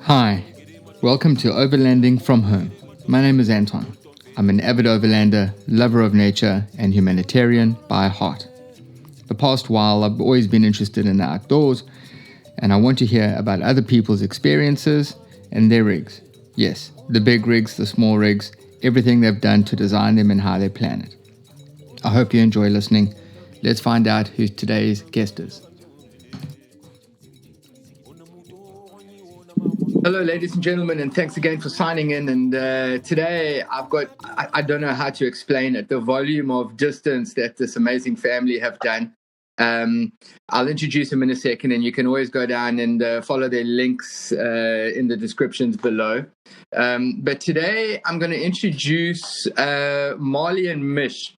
Hi, welcome to Overlanding from Home. My name is Anton. I'm an avid overlander, lover of nature, and humanitarian by heart. The past while, I've always been interested in the outdoors, and I want to hear about other people's experiences and their rigs. Yes, the big rigs, the small rigs, everything they've done to design them and how they plan it. I hope you enjoy listening. Let's find out who today's guest is. Hello, ladies and gentlemen, and thanks again for signing in. And today I've got, I don't know how to explain it, the volume of distance that this amazing family have done. I'll introduce them in a second, and you can always go down and follow their links in the descriptions below. But today I'm going to introduce Marley and Mish,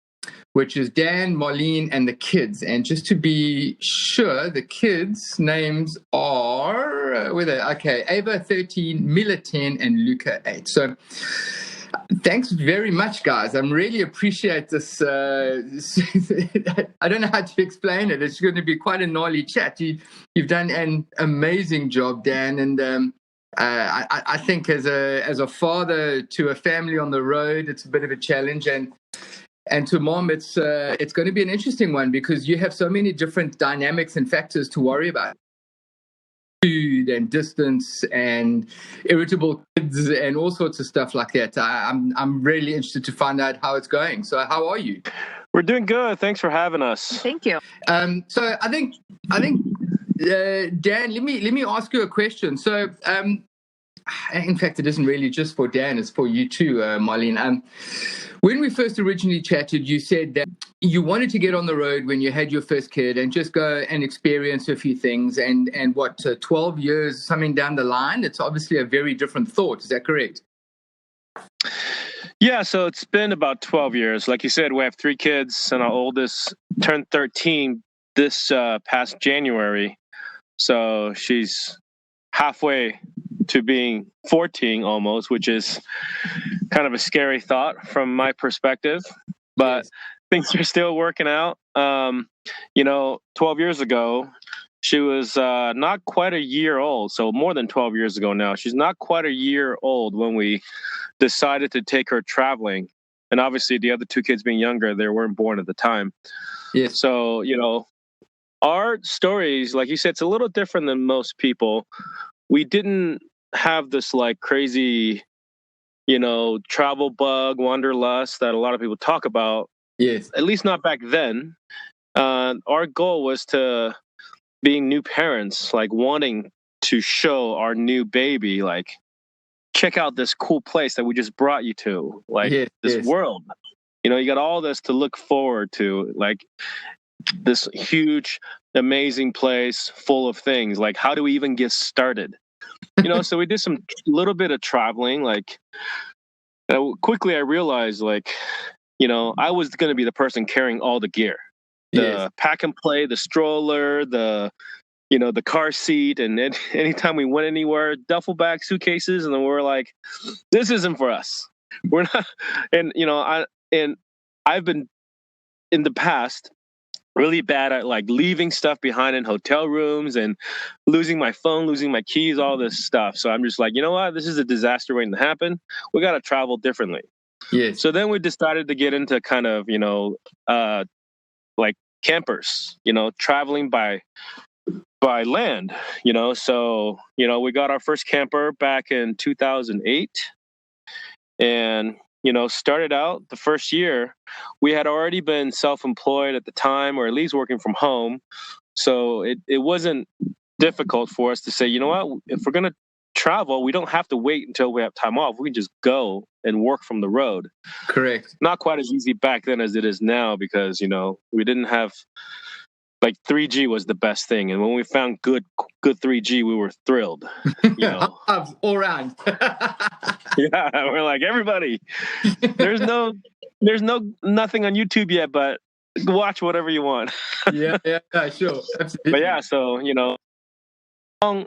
which is Dan, Marlene, and the kids. And just to be sure, the kids' names are Ava 13, Mila 10, and Luka 8. So thanks very much, guys. I really appreciate this. I don't know how to explain it. It's going to be quite a gnarly chat. You've done an amazing job, Dan, and I think as a father to a family on the road, it's a bit of a challenge, and to mom, it's going to be an interesting one because you have so many different dynamics and factors to worry about. Food and distance and irritable kids and all sorts of stuff like that. I'm really interested to find out how it's going. So how are you? We're doing good. Thanks for having us. Thank you. So I think Dan, let me ask you a question. So in fact, it isn't really just for Dan; it's for you too, Marlene. When we first originally chatted, you said that you wanted to get on the road when you had your first kid and just go and experience a few things. And 12 years, something down the line, it's obviously a very different thought. Is that correct? Yeah, so it's been about 12 years. Like you said, we have 3 kids, and our oldest turned 13 this past January. So she's halfway to being 14 almost, which is kind of a scary thought from my perspective, but yes. Things are still working out. 12 years ago, she was not quite a year old. So more than 12 years ago now, she's not quite a year old when we decided to take her traveling. And obviously the other 2 kids being younger, they weren't born at the time. Yes. So, our stories, like you said, it's a little different than most people. We didn't have this like crazy, travel bug, wanderlust that a lot of people talk about. Yes. At least not back then. Our goal was to being new parents, like wanting to show our new baby, like, check out this cool place that we just brought you to, like this world. You got all this to look forward to, like this huge, amazing place full of things. Like, how do we even get started? So we did some little bit of traveling. Like, quickly I realized, like, I was going to be the person carrying all the gear, the pack and play, the stroller, the car seat. And then anytime we went anywhere, duffel bag, suitcases. And then we're like, this isn't for us. We're not. And, I've been in the past really bad at like leaving stuff behind in hotel rooms and losing my phone, losing my keys, all this stuff. So I'm just like, you know what? This is a disaster waiting to happen. We got to travel differently. Yes. So then we decided to get into kind of, like campers, traveling by land, So, we got our first camper back in 2008 and, started out the first year. We had already been self-employed at the time, or at least working from home. So it wasn't difficult for us to say, you know what, if we're going to travel, we don't have to wait until we have time off. We can just go and work from the road. Correct. Not quite as easy back then as it is now because, we didn't have, like, 3G was the best thing. And when we found good 3G, we were thrilled. All around. Yeah, we're like, everybody, there's nothing on YouTube yet, but watch whatever you want. yeah, sure. Absolutely. But yeah, so,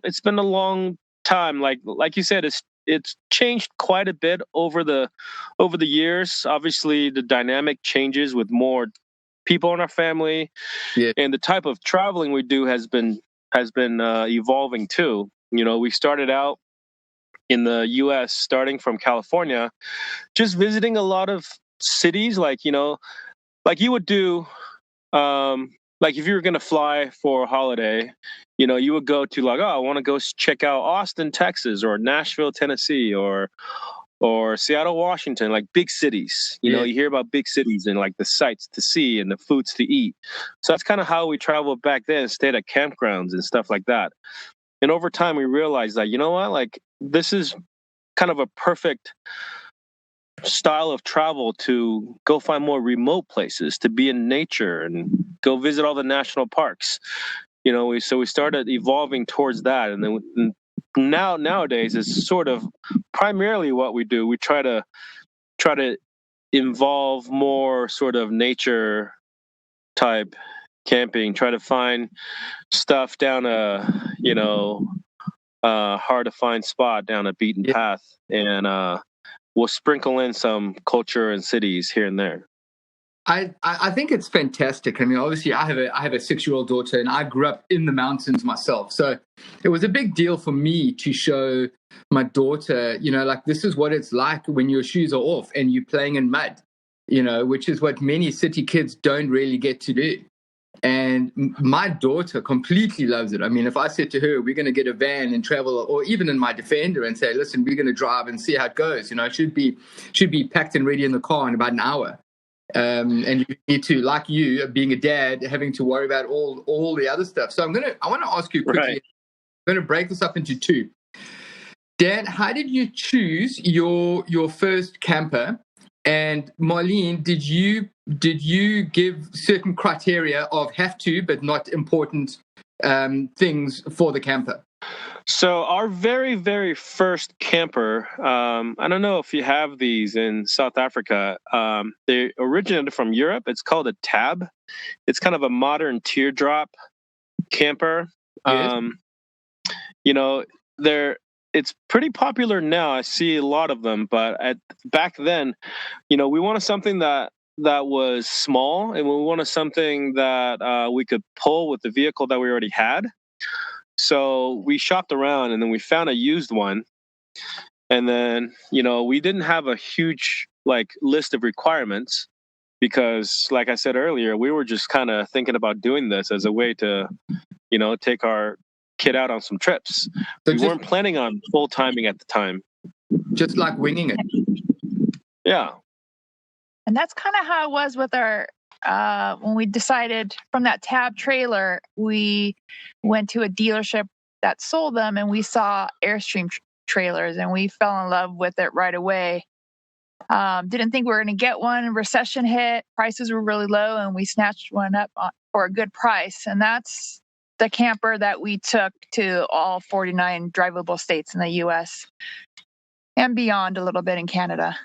it's been a long time. Like you said, it's changed quite a bit over the years. Obviously, the dynamic changes with more people in our family, and the type of traveling we do has been evolving too. We started out in the U.S., starting from California, just visiting a lot of cities, like you would do. Like if you were going to fly for a holiday, you would go to I want to go check out Austin, Texas, or Nashville, Tennessee, or Seattle, Washington, like big cities. You hear about big cities and like the sights to see and the foods to eat. So that's kind of how we traveled back then, stayed at campgrounds and stuff like that. And over time, we realized that, like this is kind of a perfect style of travel to go find more remote places, to be in nature and go visit all the national parks. So we started evolving towards that, and then nowadays it's sort of primarily what we do. We try to involve more sort of nature type camping, try to find stuff down a hard to find spot down a beaten path, and we'll sprinkle in some culture and cities here and there. I think it's fantastic. I mean, obviously, I have a 6-year-old daughter, and I grew up in the mountains myself. So it was a big deal for me to show my daughter, like this is what it's like when your shoes are off and you're playing in mud, which is what many city kids don't really get to do. And my daughter completely loves it. I mean, if I said to her, we're going to get a van and travel, or even in my Defender and say, listen, we're going to drive and see how it goes. It should be packed and ready in the car in about an hour. And you need to, like you, being a dad, having to worry about all the other stuff. So I want to ask you quickly. Right. I'm going to break this up into two. Dan, how did you choose your first camper? And Marlene, did you give certain criteria of have to but not important things for the camper? So our very, very first camper, I don't know if you have these in South Africa. They originated from Europe. It's called a tab. It's kind of a modern teardrop camper. Yes. It's pretty popular now. I see a lot of them, but back then, we wanted something that was small, and we wanted something that we could pull with the vehicle that we already had. So we shopped around, and then we found a used one. And then, we didn't have a huge list of requirements because, like I said earlier, we were just kind of thinking about doing this as a way to, take our kid out on some trips. So we weren't planning on full timing at the time. Just like winging it. Yeah. And that's kind of how it was with our when we decided from that tab trailer, we went to a dealership that sold them, and we saw Airstream trailers, and we fell in love with it right away. Didn't think we were going to get one. Recession hit, prices were really low, and we snatched one up for a good price. And that's the camper that we took to all 49 drivable states in the U.S. and beyond, a little bit in Canada.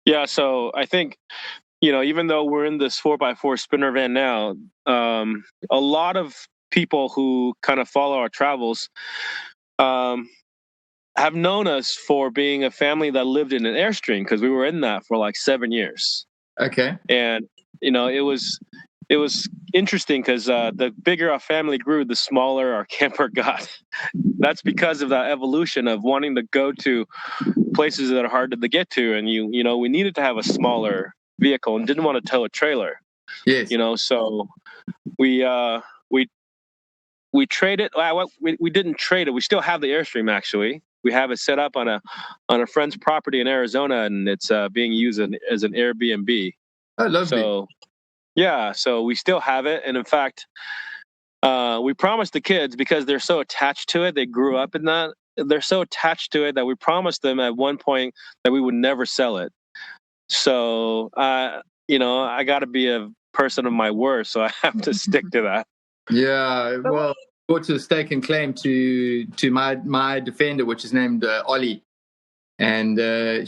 Yeah, so I think, even though we're in this 4x4 spinner van now, a lot of people who kind of follow our travels have known us for being a family that lived in an Airstream, because we were in that for 7 years. Okay. And, it was interesting because the bigger our family grew, the smaller our camper got. That's because of that evolution of wanting to go to places that are hard to get to, and we needed to have a smaller vehicle and didn't want to tow a trailer. Yes. So we traded. We didn't trade it. We still have the Airstream. Actually, we have it set up on a friend's property in Arizona, and it's being used as an Airbnb. Oh, lovely. So yeah, so we still have it, and in fact, we promised the kids, because they're so attached to it. They grew up in that. They're so attached to it that we promised them at one point that we would never sell it. So, I got to be a person of my word, so I have to stick to that. Yeah, well, brought to a stake and claim to my Defender, which is named Ollie. And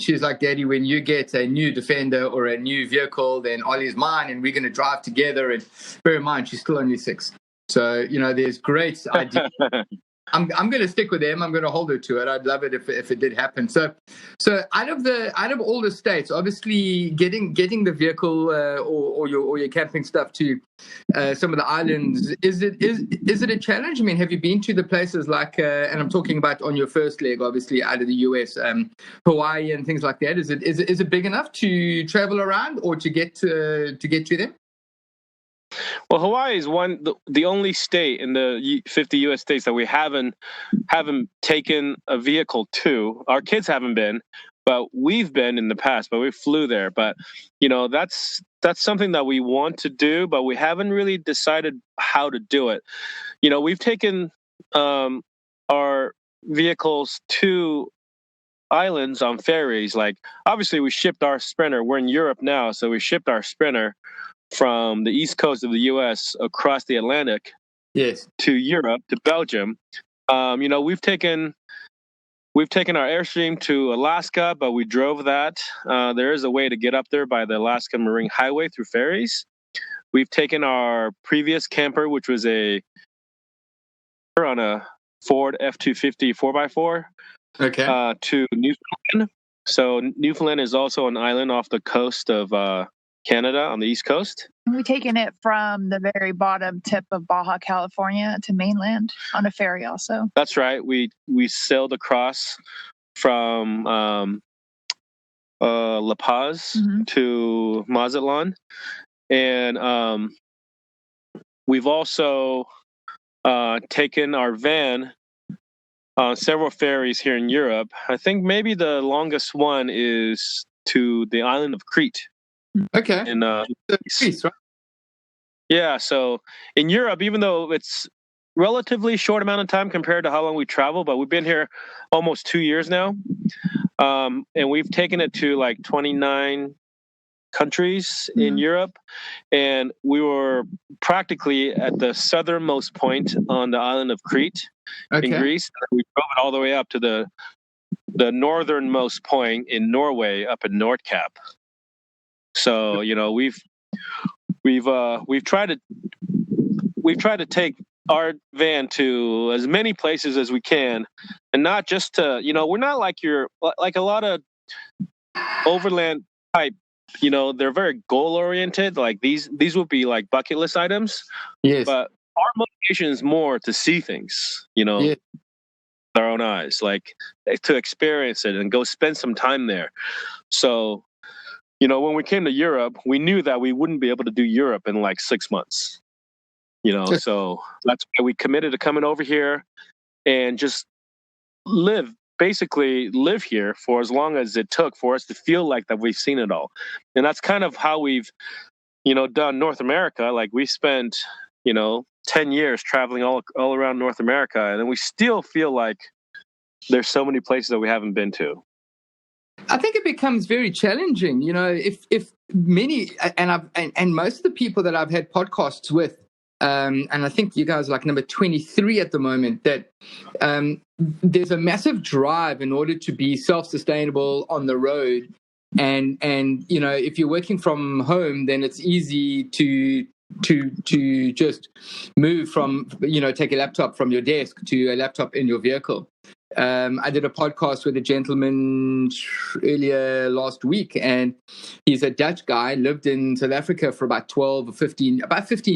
she's like, Daddy, when you get a new Defender or a new vehicle, then Ollie's mine, and we're going to drive together. And bear in mind, she's still only 6. So, there's great ideas I'm going to stick with them. I'm going to hold her to it. I'd love it if it did happen. So out of all the states, obviously getting the vehicle or your camping stuff to some of the islands, is it a challenge? I mean, have you been to the places like and I'm talking about on your first leg, obviously out of the US, Hawaii and things like that? Is it big enough to travel around or to get to them? Well, Hawaii is the only state in the 50 U.S. states that we haven't taken a vehicle to. Our kids haven't been, but we've been in the past. But we flew there. But that's something that we want to do, but we haven't really decided how to do it. We've taken our vehicles to islands on ferries. Like, obviously, we shipped our Sprinter. We're in Europe now, so we shipped our Sprinter from the east coast of the U.S. across the Atlantic, yes, to Europe, to Belgium. We've taken our Airstream to Alaska, but we drove that. There is a way to get up there by the Alaska Marine Highway through ferries. We've taken our previous camper, which was on a Ford F-250 4x4, okay, to Newfoundland. So Newfoundland is also an island off the coast of Canada on the East Coast. We've taken it from the very bottom tip of Baja California to mainland on a ferry also. That's right. We sailed across from La Paz to Mazatlan. And we've also taken our van on several ferries here in Europe. I think maybe the longest one is to the island of Crete. Okay. In Greece, right? Yeah, so in Europe, even though it's relatively short amount of time compared to how long we travel, but we've been here almost 2 years now, and we've taken it to like 29 countries in Europe, and we were practically at the southernmost point on the island of Crete in Greece. We drove it all the way up to the northernmost point in Norway, up in Nordkapp. So we've tried to take our van to as many places as we can, and not just to we're not like a lot of overland type. They're very goal oriented. Like these would be like bucket list items. Yes. But our motivation is more to see things. Yeah. With our own eyes, like to experience it and go spend some time there. So. When we came to Europe, we knew that we wouldn't be able to do Europe in like 6 months. So that's why we committed to coming over here and just basically live here for as long as it took for us to feel like that we've seen it all. And that's kind of how we've, done North America. Like we spent, 10 years traveling all around North America, and then we still feel like there's so many places that we haven't been to. I think it becomes very challenging, if many, and most of the people that I've had podcasts with, and I think you guys are like number 23 at the moment, that there's a massive drive in order to be self-sustainable on the road. And if you're working from home, then it's easy to just move from, take a laptop from your desk to a laptop in your vehicle. I did a podcast with a gentleman earlier last week, and he's a Dutch guy, lived in South Africa for about 15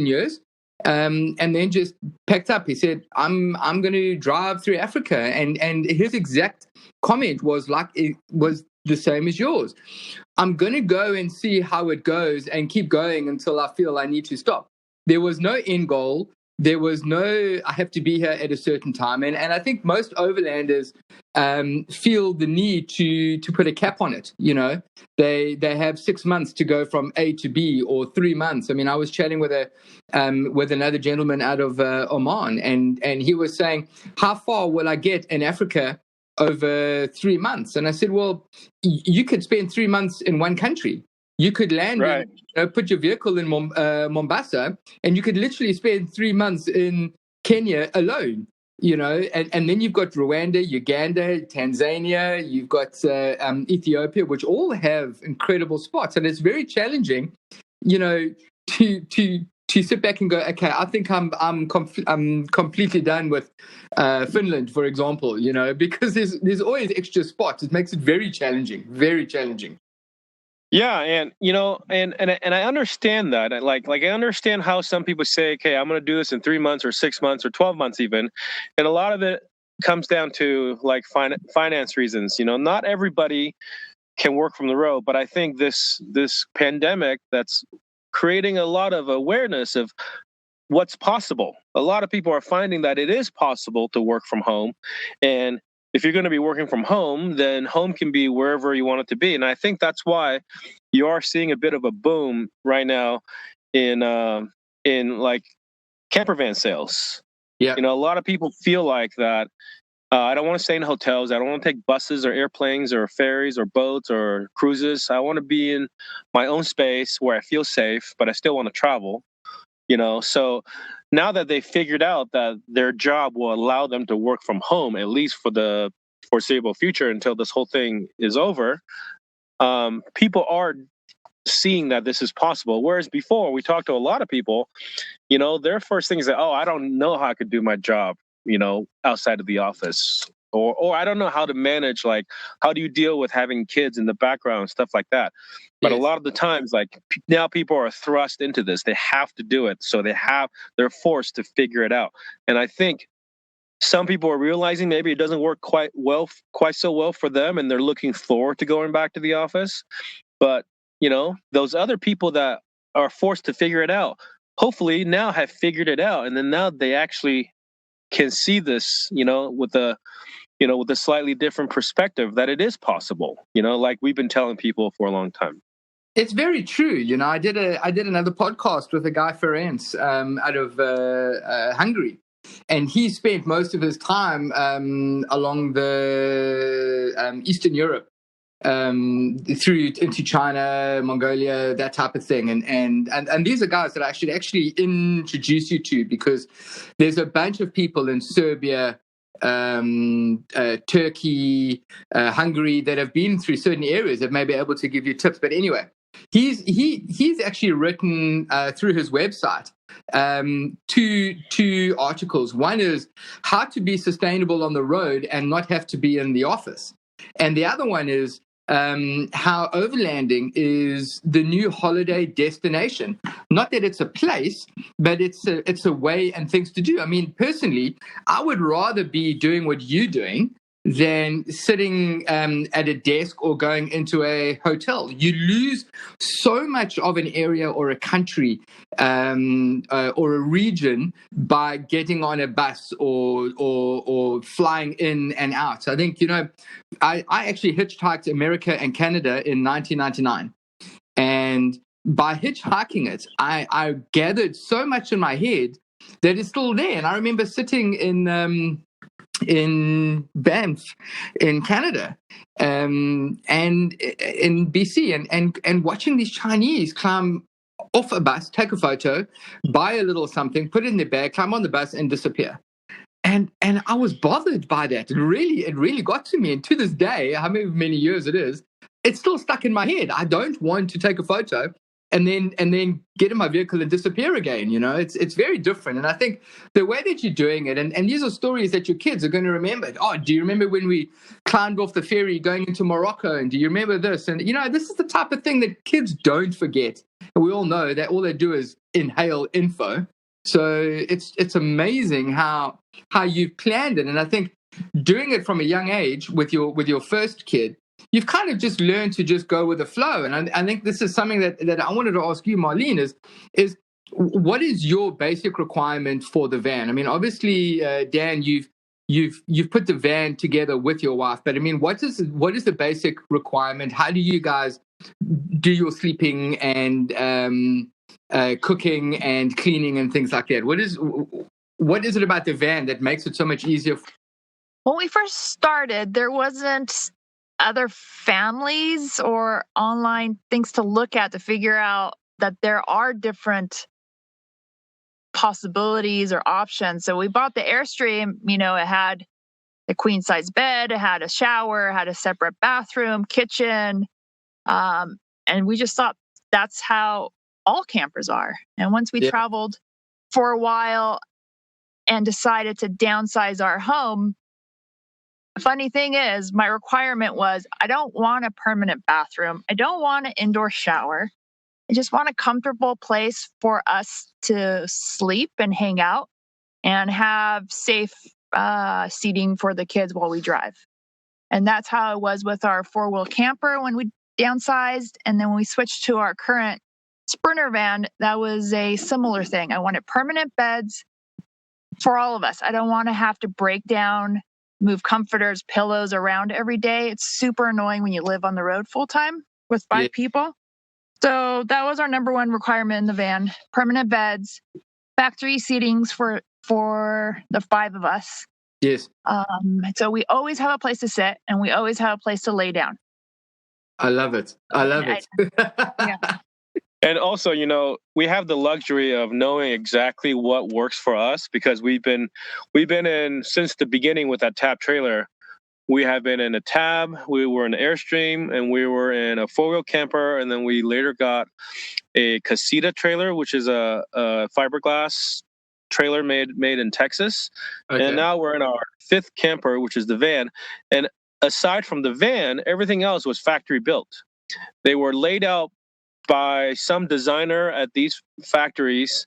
years, and then just packed up. He said, I'm going to drive through Africa. And his exact comment was it was the same as yours. I'm going to go and see how it goes and keep going until I feel I need to stop. There was no end goal. There was no, I have to be here at a certain time. And I think most overlanders feel the need to put a cap on it. They have 6 months to go from A to B, or 3 months. I mean, I was chatting with another gentleman out of Oman, and he was saying, how far will I get in Africa over 3 months? And I said, well, you could spend 3 months in one country. You could land, right. Put your vehicle in Mombasa, and you could literally spend 3 months in Kenya alone, and then you've got Rwanda, Uganda, Tanzania, you've got Ethiopia, which all have incredible spots. And it's very challenging, to to sit back and go, okay, I think I'm completely done with Finland, for example, because there's always extra spots. It makes it very challenging, very challenging. Yeah, and and I understand that. Like I understand how some people say, okay, I'm going to do this in 3 months or 6 months or 12 months even, and a lot of it comes down to like finance reasons. Not everybody can work from the road, but I think this pandemic that's creating a lot of awareness of what's possible. A lot of people are finding that it is possible to work from home, and if you're going to be working from home, then home can be wherever you want it to be. And I think that's why you are seeing a bit of a boom right now in like camper van sales. Yeah. A lot of people feel like that. I don't want to stay in hotels. I don't want to take buses or airplanes or ferries or boats or cruises. I want to be in my own space where I feel safe, but I still want to travel. So now that they figured out that their job will allow them to work from home, at least for the foreseeable future until this whole thing is over, people are seeing that this is possible. Whereas before, we talked to a lot of people, their first thing is that, oh, I don't know how I could do my job, outside of the office. Or I don't know how to manage, like, how do you deal with having kids in the background, stuff like that. But Yes. a lot of the times, like, now people are thrust into this. They have to do it. So they're forced to figure it out. And I think some people are realizing maybe it doesn't work quite so well for them, and they're looking forward to going back to the office. But, those other people that are forced to figure it out, hopefully now have figured it out. And then now they actually can see this, with a slightly different perspective, that it is possible, like we've been telling people for a long time. It's very true. I did another podcast with a guy, Ferenc, out of Hungary, and he spent most of his time along the Eastern Europe, through into China, Mongolia, that type of thing. And these are guys that I should actually introduce you to, because there's a bunch of people in Serbia, Turkey, Hungary that have been through certain areas that may be able to give you tips. But anyway, he's actually written through his website two articles. One is how to be sustainable on the road and not have to be in the office, and the other one is how overlanding is the new holiday destination. Not that it's a place, but it's a way and things to do. I mean, personally, I would rather be doing what you're doing than sitting at a desk or going into a hotel. You lose so much of an area or a country or a region by getting on a bus or flying in and out. So I think, I actually hitchhiked America and Canada in 1999. And by hitchhiking it, I gathered so much in my head that is still there. And I remember sitting in Banff in Canada and in BC and watching these Chinese climb off a bus, take a photo, buy a little something, put it in their bag, climb on the bus and disappear. And I was bothered by that. It really got to me. And to this day, however many years it is, it's still stuck in my head. I don't want to take a photo and then get in my vehicle and disappear again. It's very different. And I think the way that you're doing it, and these are stories that your kids are going to remember. Oh, do you remember when we climbed off the ferry going into Morocco? And do you remember this? And this is the type of thing that kids don't forget. And we all know that all they do is inhale info. So it's amazing how you've planned it. And I think doing it from a young age with your first kid, you've kind of just learned to just go with the flow. And I think this is something that I wanted to ask you, Marlene, is what is your basic requirement for the van? I mean, obviously, Dan, you've put the van together with your wife, but I mean, what is the basic requirement? How do you guys do your sleeping and cooking and cleaning and things like that? What is it about the van that makes it so much easier? When we first started, there wasn't other families or online things to look at to figure out that there are different possibilities or options. So we bought the Airstream. It had a queen size bed, it had a shower, it had a separate bathroom, kitchen, and we just thought that's how all campers are. And once we traveled for a while and decided to downsize our home, the funny thing is, my requirement was I don't want a permanent bathroom. I don't want an indoor shower. I just want a comfortable place for us to sleep and hang out and have safe seating for the kids while we drive. And that's how it was with our 4-wheel camper when we downsized. And then when we switched to our current Sprinter van, that was a similar thing. I wanted permanent beds for all of us. I don't want to have to break down, move comforters, pillows around every day. It's super annoying when you live on the road full time with 5 people. So that was our number one requirement in the van: permanent beds, factory seatings for the 5 of us. Yes. So we always have a place to sit and we always have a place to lay down. I love it. I love it. Yeah. And also, we have the luxury of knowing exactly what works for us, because we've been in since the beginning with that tab trailer. We have been in a tab, we were in an Airstream, and we were in a 4-wheel camper, and then we later got a casita trailer, which is a fiberglass trailer made in Texas. Okay. And now we're in our 5th camper, which is the van. And aside from the van, everything else was factory built. They were laid out by some designer at these factories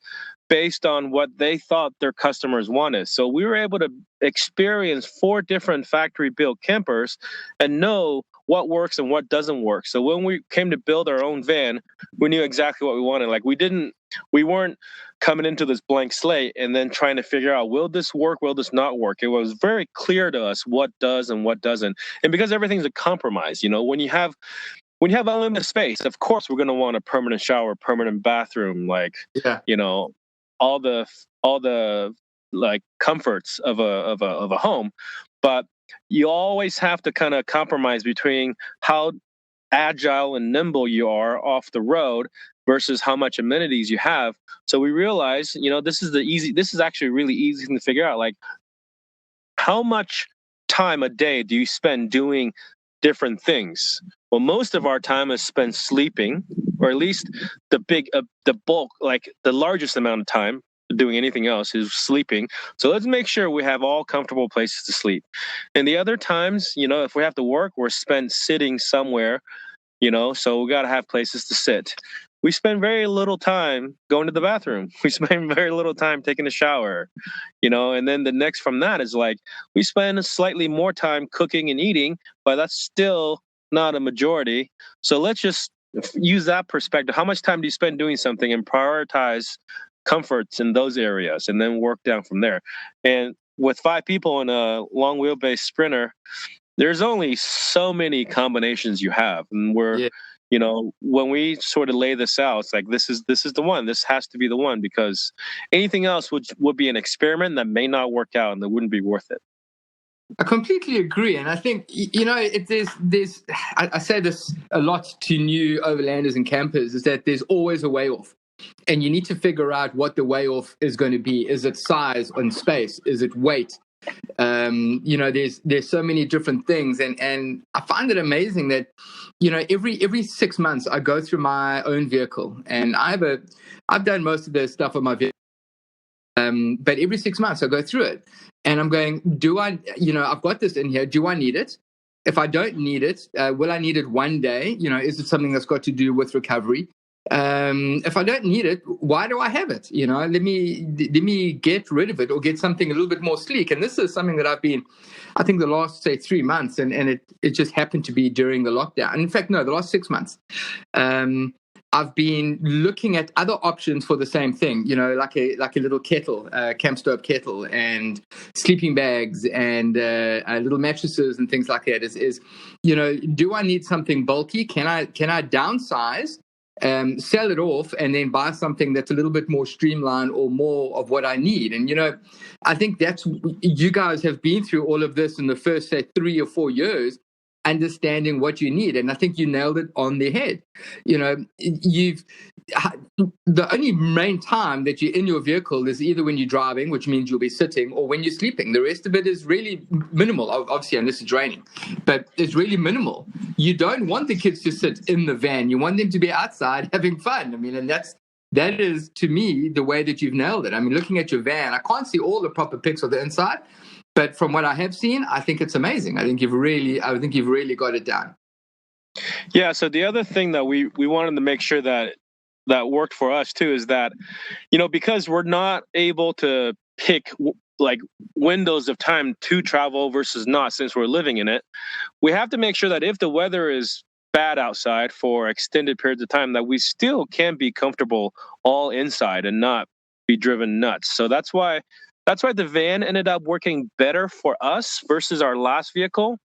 based on what they thought their customers wanted. So we were able to experience 4 different factory-built campers and know what works and what doesn't work. So when we came to build our own van, we knew exactly what we wanted. Like we weren't coming into this blank slate and then trying to figure out, will this work, will this not work? It was very clear to us what does and what doesn't. And because everything's a compromise, when you have unlimited space, of course we're going to want a permanent shower, permanent bathroom, all the like comforts of a home. But you always have to kind of compromise between how agile and nimble you are off the road versus how much amenities you have. So we realize, this is actually really easy to figure out. Like, how much time a day do you spend doing different things? Well, most of our time is spent sleeping, or at least the bulk, like the largest amount of time doing anything else is sleeping. So let's make sure we have all comfortable places to sleep. And the other times, if we have to work, we're spent sitting somewhere, so we got to have places to sit. We spend very little time going to the bathroom. We spend very little time taking a shower, and then the next from that is like, we spend slightly more time cooking and eating, but that's still not a majority. So let's just use that perspective. How much time do you spend doing something, and prioritize comforts in those areas, and then work down from there. And with 5 people in a long wheelbase Sprinter, there's only so many combinations you have. And when we sort of lay this out, it's like, this is the one. This has to be the one, because anything else would be an experiment that may not work out and that wouldn't be worth it. I completely agree. And I think, I say this a lot to new overlanders and campers, is that there's always a way off. And you need to figure out what the way off is going to be. Is it size and space? Is it weight? There's so many different things. And I find it amazing that, every 6 months I go through my own vehicle, and I've done most of the stuff on my vehicle. But every 6 months I go through it, and I'm going, I've got this in here. Do I need it? If I don't need it, will I need it one day? Is it something that's got to do with recovery? If I don't need it, why do I have it? Let me get rid of it, or get something a little bit more sleek. And this is something that I've been, I think, the last, say, 3 months, and it just happened to be during the lockdown. In fact, no, the last 6 months. I've been looking at other options for the same thing, like a little kettle, camp stove kettle, and sleeping bags, and little mattresses and things like that. Do I need something bulky? Can I downsize, sell it off, and then buy something that's a little bit more streamlined or more of what I need? And I think that's, you guys have been through all of this in the first, say, 3 or 4 years, understanding what you need. And I think you nailed it on the head. The only main time that you're in your vehicle is either when you're driving, which means you'll be sitting, or when you're sleeping. The rest of it is really minimal, obviously, unless it's raining, but it's really minimal. You don't want the kids to sit in the van. You want them to be outside having fun. I mean, and that's that is, to me, the way that you've nailed it. I mean, looking at your van, I can't see all the proper pics of the inside, but from what I have seen, I think it's amazing. I think you've really got it down. Yeah. So the other thing that we wanted to make sure that worked for us too is that, because we're not able to pick like windows of time to travel versus not, since we're living in it, we have to make sure that if the weather is bad outside for extended periods of time, that we still can be comfortable all inside and not be driven nuts. So that's why the van ended up working better for us versus our last vehicle.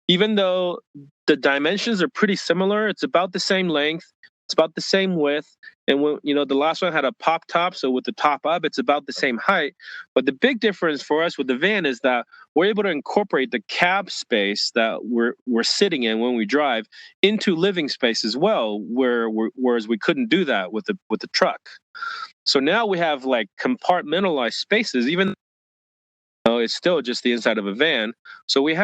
Even though the dimensions are pretty similar, it's about the same length, it's about the same width. And when, the last one had a pop top, so with the top up, it's about the same height. But the big difference for us with the van is that we're able to incorporate the cab space that we're sitting in when we drive into living space as well, whereas we couldn't do that with the truck. So now we have like compartmentalized spaces, even though it's still just the inside of a van. So we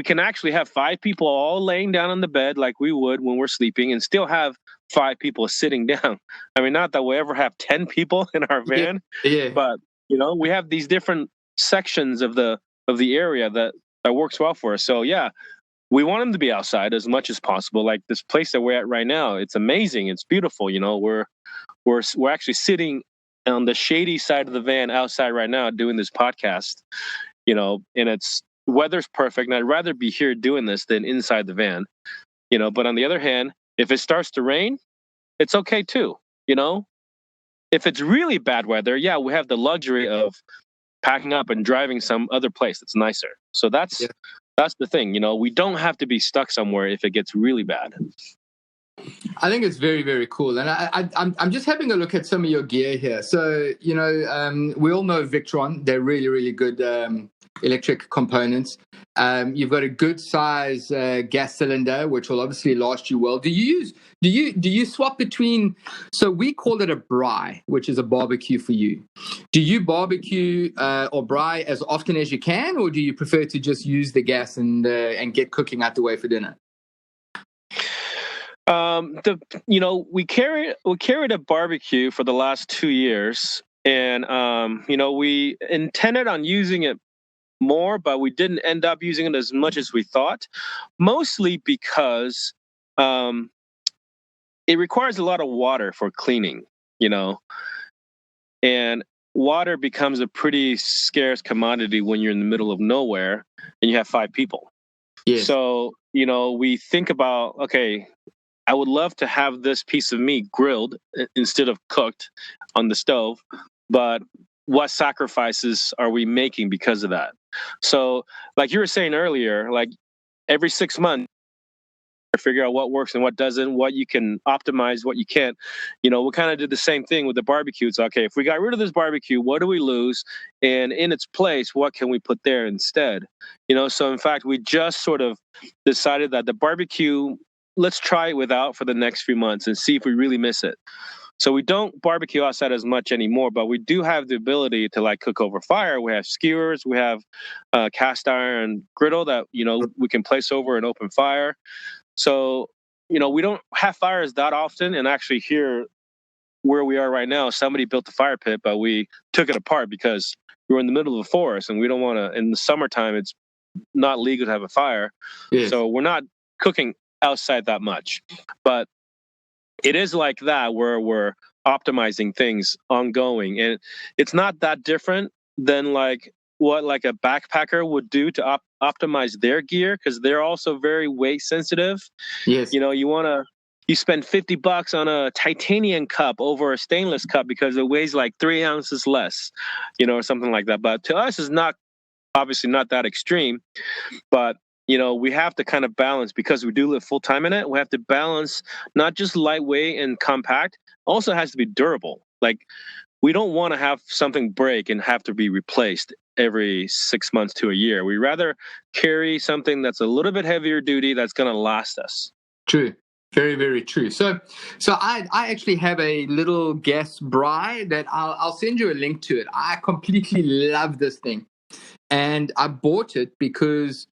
can actually have 5 people all laying down on the bed like we would when we're sleeping, and still have 5 people sitting down. I mean, not that we ever have 10 people in our van, but we have these different sections of the area that works well for us. So yeah, we want them to be outside as much as possible. Like this place that we're at right now, it's amazing. It's beautiful. We're actually sitting on the shady side of the van outside right now doing this podcast. And it's weather's perfect, and I'd rather be here doing this than inside the van. But on the other hand, if it starts to rain, it's okay too. If it's really bad weather, yeah, we have the luxury of packing up and driving some other place that's nicer. So that's the thing. We don't have to be stuck somewhere if it gets really bad. I think it's very, very cool. And I'm just having a look at some of your gear here. So, we all know Victron. They're really, really good electric components. You've got a good size gas cylinder, which will obviously last you well. Do you swap between, so we call it a braai, which is a barbecue for you. Do you barbecue or braai as often as you can, or do you prefer to just use the gas and get cooking out the way for dinner? We carried a barbecue for the last 2 years, and we intended on using it more, but we didn't end up using it as much as we thought, mostly because it requires a lot of water for cleaning, and water becomes a pretty scarce commodity when you're in the middle of nowhere and you have 5 people. Yes. So, we think about, okay, I would love to have this piece of meat grilled instead of cooked on the stove, but what sacrifices are we making because of that? So, like you were saying earlier, like every 6 months, figure out what works and what doesn't, what you can optimize, what you can't. We kind of did the same thing with the barbecue. It's okay, if we got rid of this barbecue, what do we lose? And in its place, what can we put there instead? So in fact, we just sort of decided that the barbecue, let's try it without for the next few months and see if we really miss it. So we don't barbecue outside as much anymore, but we do have the ability to like cook over fire. We have skewers, we have cast iron griddle that, we can place over an open fire. So, we don't have fires that often. And actually here where we are right now, somebody built a fire pit, but we took it apart because we were in the middle of a forest and we don't want to, in the summertime, it's not legal to have a fire. Yes. So we're not cooking outside that much, but it is like that where we're optimizing things ongoing, and it's not that different than like what like a backpacker would do to optimize their gear, because they're also very weight sensitive. Yes, you spend $50 on a titanium cup over a stainless cup because it weighs like 3 ounces less, or something like that. But to us, it's not obviously not that extreme, but we have to kind of balance, because we do live full time in it. We have to balance not just lightweight and compact, also has to be durable. Like we don't want to have something break and have to be replaced every 6 months to a year. We rather carry something that's a little bit heavier duty that's going to last us. True. Very, very true. So I actually have a little gas braai that I'll send you a link to it. I completely love this thing. And I bought it because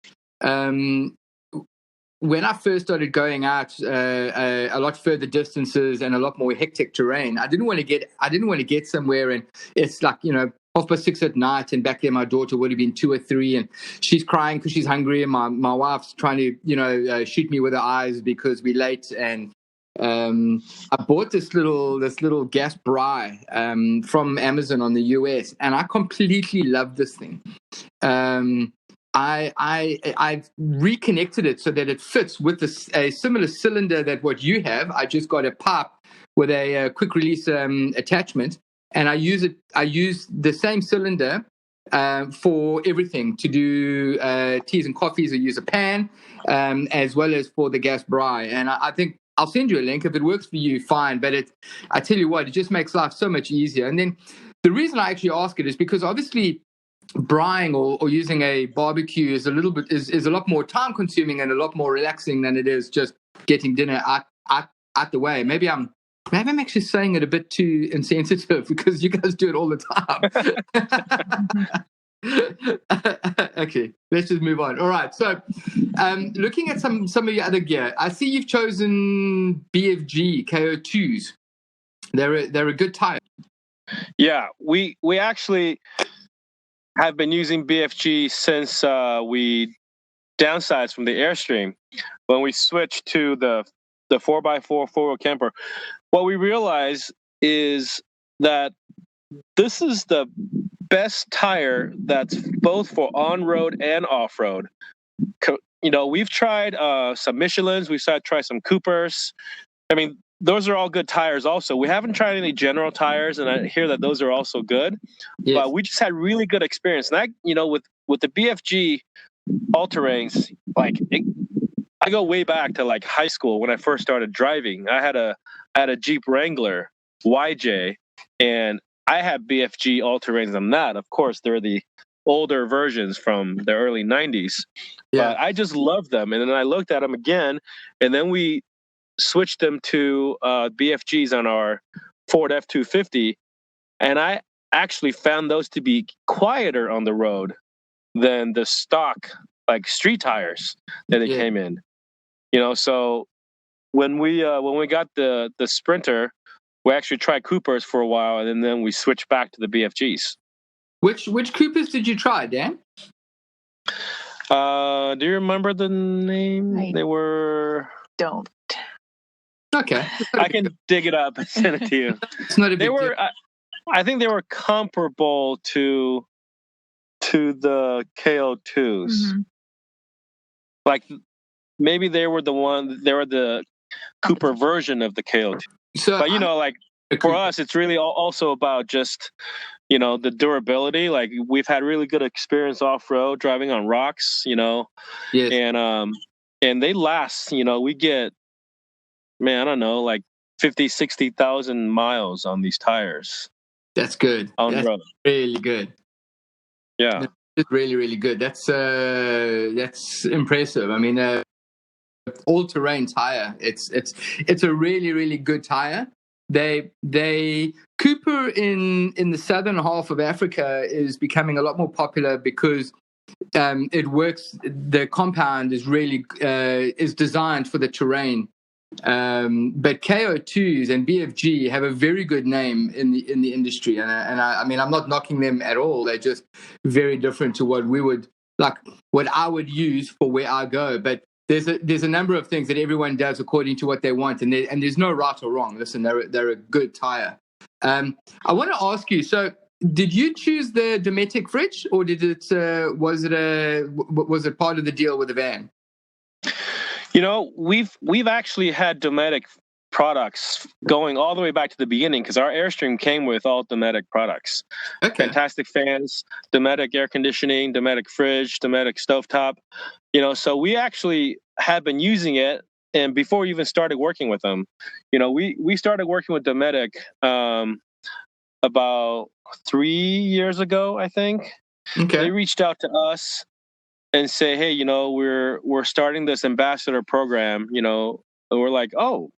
when I first started going out a lot further distances and a lot more hectic terrain, I didn't want to get somewhere and it's like, 6:30 at night, and back there my daughter would have been 2 or 3, and she's crying because she's hungry, and my wife's trying to shoot me with her eyes because we're late. And I bought this little gas braai from Amazon on the US, and I completely love this thing. I've reconnected it so that it fits with a similar cylinder that what you have. I just got a pipe with a quick release attachment, and I use the same cylinder for everything. To do teas and coffees, I use a pan, as well as for the gas braai. And I think I'll send you a link. If it works for you, fine. But I tell you what, it just makes life so much easier. And then the reason I actually ask it is because obviously braaiing or using a barbecue is a lot more time consuming and a lot more relaxing than it is just getting dinner out the way. Maybe I'm actually saying it a bit too insensitive because you guys do it all the time. Okay, let's just move on. All right, so looking at some of your other gear, I see you've chosen BFG KO2s. They're a good tire. Yeah, we actually have been using BFG since we downsized from the Airstream. When we switched to the 4x4 four-wheel camper, what we realized is that this is the best tire that's both for on-road and off-road. We've tried some Michelins, we've tried some Coopers. I mean, those are all good tires also. We haven't tried any General tires, and I hear that those are also good. Yes. But we just had really good experience. And with the BFG all-terrains, I go way back to like high school when I first started driving. I had a Jeep Wrangler YJ, and I had BFG all-terrains on that. Of course, they're the older versions from the early 90s. Yeah. But I just loved them. And then I looked at them again, and then we switched them to BFGs on our Ford F-250, and I actually found those to be quieter on the road than the stock street tires that they came in. So when we got the Sprinter, we actually tried Coopers for a while, and then we switched back to the BFGs. Which Coopers did you try, Dan? Do you remember the name? They were... Don't. Okay. I can dig it up and send it to you. It's not a big deal. I think they were comparable to the KO2s. Mm-hmm. Maybe they were the Cooper version of the KO2. So, but for us, it's really also about just, the durability. Like, we've had really good experience off-road driving on rocks, yes. And they last, we get, I don't know, 50, 60,000 miles on these tires. That's good. That's road. Really good. Yeah. It's really, really good. That's impressive. I mean, all-terrain tire. It's a really, really good tire. They Cooper in the southern half of Africa is becoming a lot more popular because it works. The compound is really is designed for the terrain. But KO2s and BFG have a very good name in the industry, and I mean, I'm not knocking them at all. They're just very different to what I would use for where I go. But there's a number of things that everyone does according to what they want, and there's no right or wrong. Listen, they're a good tire. I want to ask you. So, did you choose the Dometic fridge, or was it part of the deal with the van? We've actually had Dometic products going all the way back to the beginning because our Airstream came with all Dometic products. Okay. Fantastic fans, Dometic air conditioning, Dometic fridge, Dometic stovetop. So we actually had been using it, and before we even started working with them, we started working with Dometic about 3 years ago, I think. Okay. They reached out to us and say, hey, we're starting this ambassador program, and we're like, oh,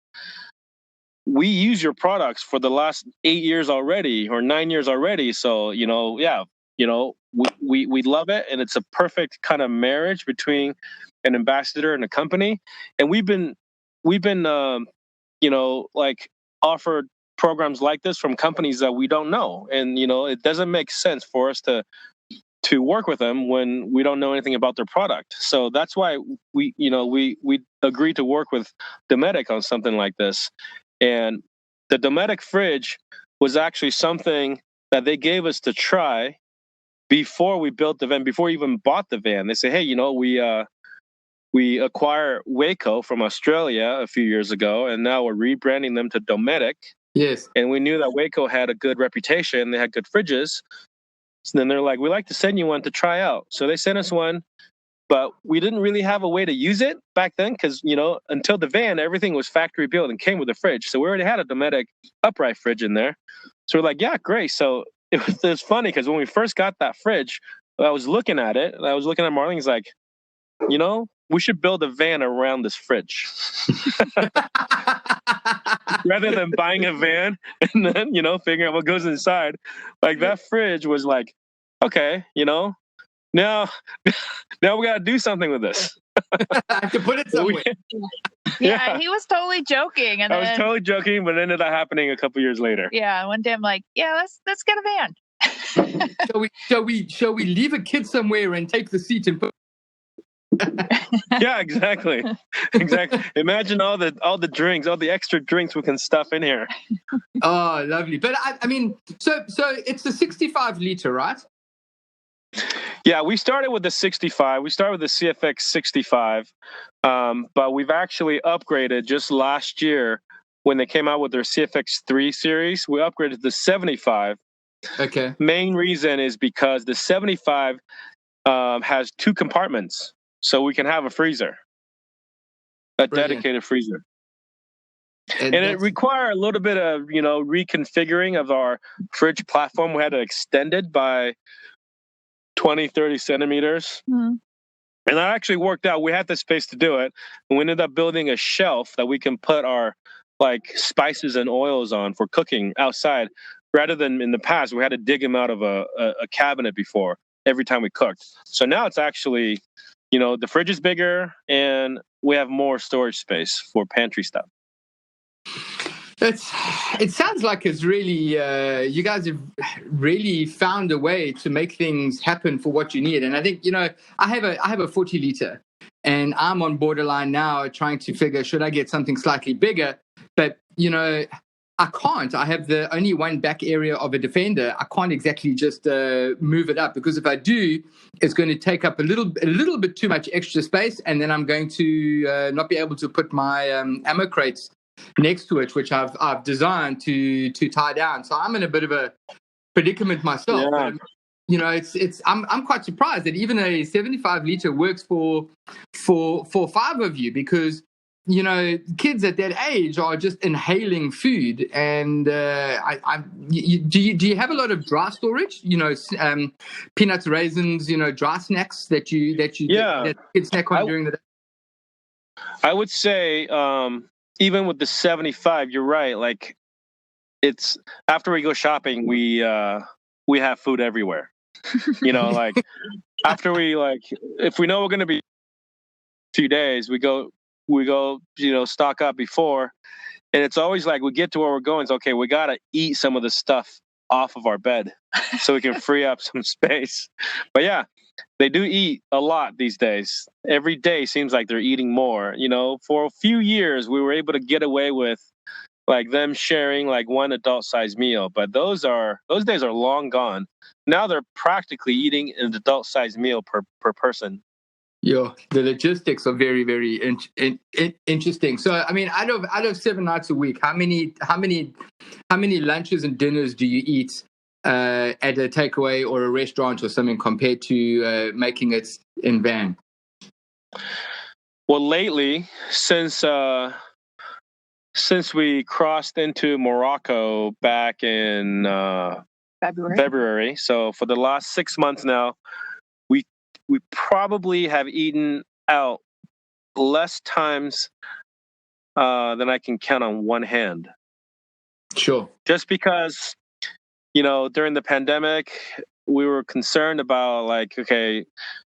we use your products for the last 8 years already or 9 years already. So, we love it, and it's a perfect kind of marriage between an ambassador and a company. And we've been like offered programs like this from companies that we don't know, and it doesn't make sense for us to work with them when we don't know anything about their product. So that's why we agreed to work with Dometic on something like this. And the Dometic fridge was actually something that they gave us to try before we built the van, before we even bought the van. They say, hey, we acquired Waco from Australia a few years ago, and now we're rebranding them to Dometic. Yes. And we knew that Waco had a good reputation. They had good fridges. So then they're like, we'd like to send you one to try out. So they sent us one, but we didn't really have a way to use it back then because, until the van, everything was factory built and came with a fridge. So we already had a Dometic upright fridge in there. So we're like, yeah, great. So it was funny because when we first got that fridge, I was looking at it, and I was looking at Marlene's like, we should build a van around this fridge. Rather than buying a van and then, figuring out what goes inside. Like that fridge was like, okay, now we got to do something with this. I have to put it somewhere. Yeah, he was totally joking. And I was totally joking, but it ended up happening a couple years later. Yeah, one day I'm like, yeah, let's get a van. Shall we leave a kid somewhere and take the seat and put... Yeah, exactly. Imagine all the drinks, all the extra drinks we can stuff in here. Oh, lovely. But I mean, so it's a 65 liter, right? Yeah, we started with the 65. We started with the CFX 65, but we've actually upgraded just last year when they came out with their CFX 3 series. We upgraded to the 75. Okay. Main reason is because the 75 has 2 compartments, so we can have a freezer, a dedicated freezer. And it required a little bit of reconfiguring of our fridge platform. We had to extend it by 20-30 centimeters. Mm-hmm. And that actually worked out. We had the space to do it. And we ended up building a shelf that we can put our spices and oils on for cooking outside, rather than in the past we had to dig them out of a cabinet before every time we cooked. So now it's actually, the fridge is bigger and we have more storage space for pantry stuff. It sounds like it's really you guys have really found a way to make things happen for what you need. And I think I have a 40 liter, and I'm on borderline now trying to figure, should I get something slightly bigger? But I can't. I have the only one back area of a Defender. I can't exactly just move it up, because if I do, it's going to take up a little bit too much extra space, and then I'm going to not be able to put my ammo crates next to it, which I've designed to tie down. So I'm in a bit of a predicament myself. Yeah. But, I'm quite surprised that even a 75 liter works for 5 of you, because kids at that age are just inhaling food. And do you have a lot of dry storage? Peanuts, raisins, dry snacks that kids snack on during the day. I would say, even with the 75, you're right. It's after we go shopping, we have food everywhere. After we if we know we're going to be a few days, we go stock up before, and it's always we get to where we're going. It's okay. We got to eat some of the stuff off of our bed so we can free up some space. But yeah, they do eat a lot these days. Every day seems like they're eating more. For a few years, we were able to get away with them sharing one adult-sized meal, but those days are long gone. Now they're practically eating an adult-sized meal per person. Yeah, the logistics are very, very interesting. So, I mean, out of 7 nights a week, how many lunches and dinners do you eat at a takeaway or a restaurant or something, compared to making it in van? Well, lately, since we crossed into Morocco back in February, so for the last 6 months now, we probably have eaten out less times than I can count on one hand. Sure. Just because, during the pandemic, we were concerned about like, okay,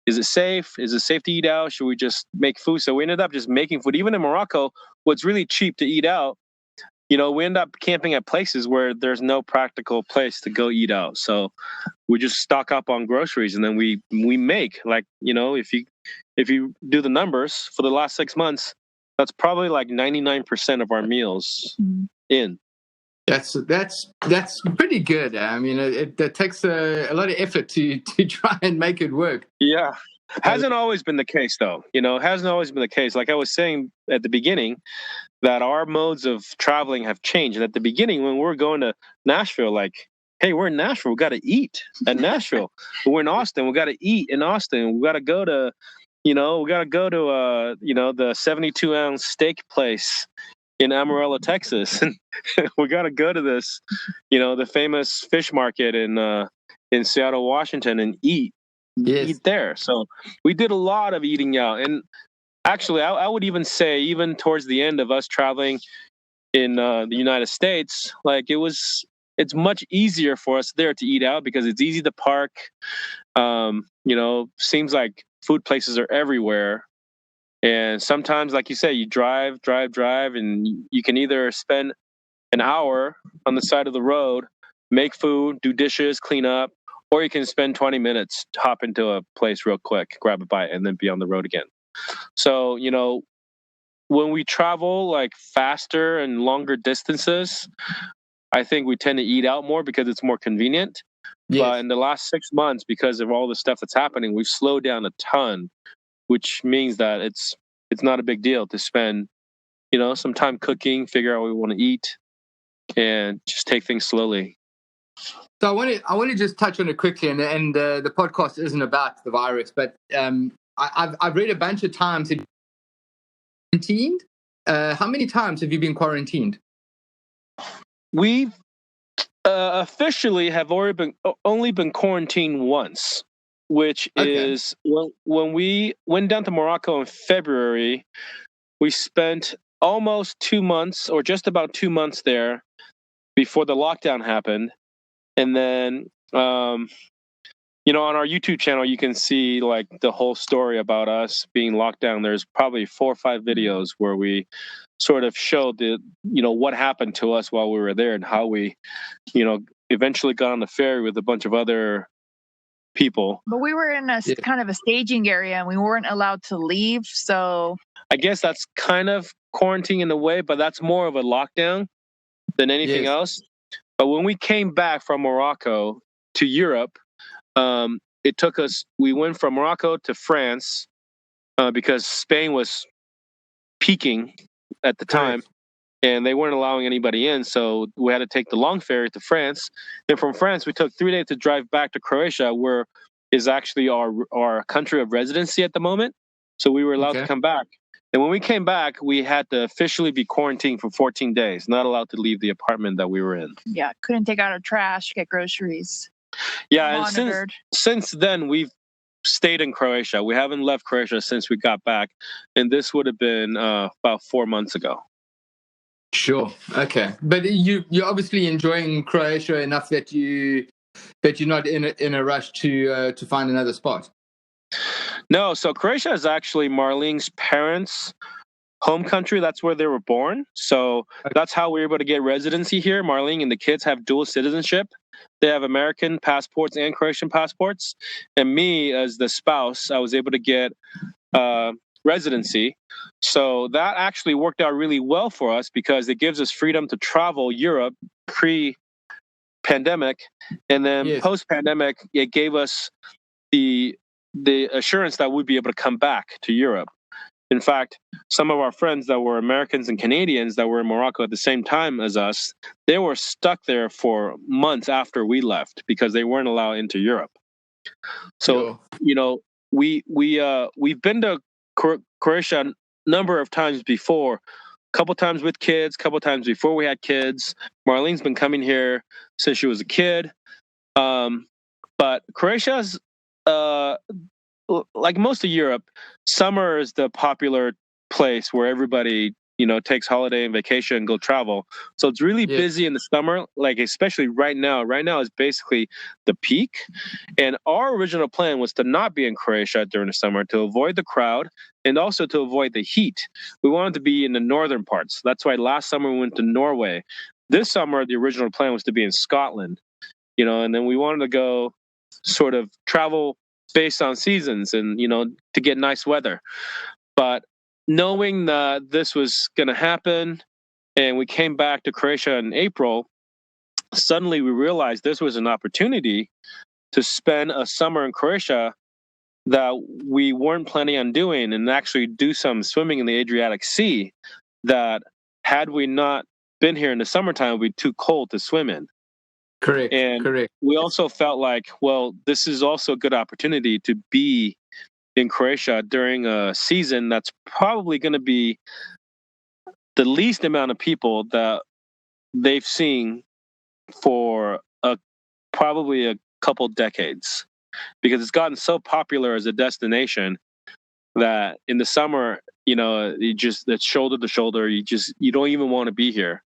is it safe? Is it safe to eat out? Should we just make food? So we ended up just making food. Even in Morocco, what's really cheap to eat out, we end up camping at places where there's no practical place to go eat out. So we just stock up on groceries, and then we make, like, if you do the numbers for the last 6 months, that's probably like 99% of our meals in. That's pretty good. I mean, it takes a lot of effort to try and make it work. Yeah. Hasn't always been the case, though. Hasn't always been the case. Like I was saying at the beginning, that our modes of traveling have changed. And at the beginning, when we were going to Nashville, like, hey, we're in Nashville, we got to eat at Nashville. We're in Austin, we got to eat in Austin. We got to go to, the 72-ounce steak place in Amarillo, Texas. And we got to go to this, the famous fish market in Seattle, Washington, and eat there. So we did a lot of eating out. And actually, I would even say, even towards the end of us traveling in the United States, like it's much easier for us there to eat out because it's easy to park. Seems like food places are everywhere. And sometimes, like you say, you drive, and you can either spend an hour on the side of the road, make food, do dishes, clean up, or you can spend 20 minutes, hop into a place real quick, grab a bite, and then be on the road again. So, when we travel like faster and longer distances, I think we tend to eat out more because it's more convenient. Yes. But in the last 6 months, because of all the stuff that's happening, we've slowed down a ton, which means that it's not a big deal to spend, some time cooking, figure out what we want to eat, and just take things slowly. So I want to just touch on it quickly, and the podcast isn't about the virus, but I've read a bunch of times that quarantined. How many times have you been quarantined? We've officially have only been quarantined once, which is when we went down to Morocco in February. We spent almost 2 months, or just about 2 months there before the lockdown happened. And then, on our YouTube channel, you can see like the whole story about us being locked down. There's probably 4 or 5 videos where we sort of showed what happened to us while we were there and how we, eventually got on the ferry with a bunch of other people. But we were in a kind of a staging area and we weren't allowed to leave. So I guess that's kind of quarantine in a way, but that's more of a lockdown than anything else. But when we came back from Morocco to Europe, it took us, we went from Morocco to France because Spain was peaking at the time and they weren't allowing anybody in. So we had to take the long ferry to France. And from France, we took 3 days to drive back to Croatia, where is actually our country of residency at the moment. So we were allowed to come back. And when we came back, we had to officially be quarantined for 14 days, not allowed to leave the apartment that we were in. Yeah, couldn't take out our trash, get groceries. Yeah, monitored. And since then, we've stayed in Croatia. We haven't left Croatia since we got back. And this would have been about 4 months ago. Sure. Okay. But you're obviously enjoying Croatia enough that you're not in a rush to find another spot. No, so Croatia is actually Marlene's parents' home country. That's where they were born. So that's how we were able to get residency here. Marlene and the kids have dual citizenship. They have American passports and Croatian passports. And me, as the spouse, I was able to get residency. So that actually worked out really well for us because it gives us freedom to travel Europe pre-pandemic. And then post-pandemic, it gave us the assurance that we'd be able to come back to Europe. In fact, some of our friends that were Americans and Canadians that were in Morocco at the same time as us, they were stuck there for months after we left because they weren't allowed into Europe. So, we've been to Croatia a number of times before, a couple times with kids, a couple times before we had kids. Marlene's been coming here since she was a kid. But Croatia's like most of Europe, summer is the popular place where everybody, takes holiday and vacation and go travel. So it's really busy in the summer, like especially right now. Right now is basically the peak. And our original plan was to not be in Croatia during the summer, to avoid the crowd and also to avoid the heat. We wanted to be in the northern parts. That's why last summer we went to Norway. This summer, the original plan was to be in Scotland, and then we wanted to go sort of travel based on seasons and, to get nice weather. But knowing that this was going to happen and we came back to Croatia in April, suddenly we realized this was an opportunity to spend a summer in Croatia that we weren't planning on doing and actually do some swimming in the Adriatic Sea that had we not been here in the summertime, it would be too cold to swim in. Correct. We also felt like, well, this is also a good opportunity to be in Croatia during a season that's probably going to be the least amount of people that they've seen for probably a couple decades, because it's gotten so popular as a destination that in the summer, it's shoulder to shoulder. You don't even want to be here.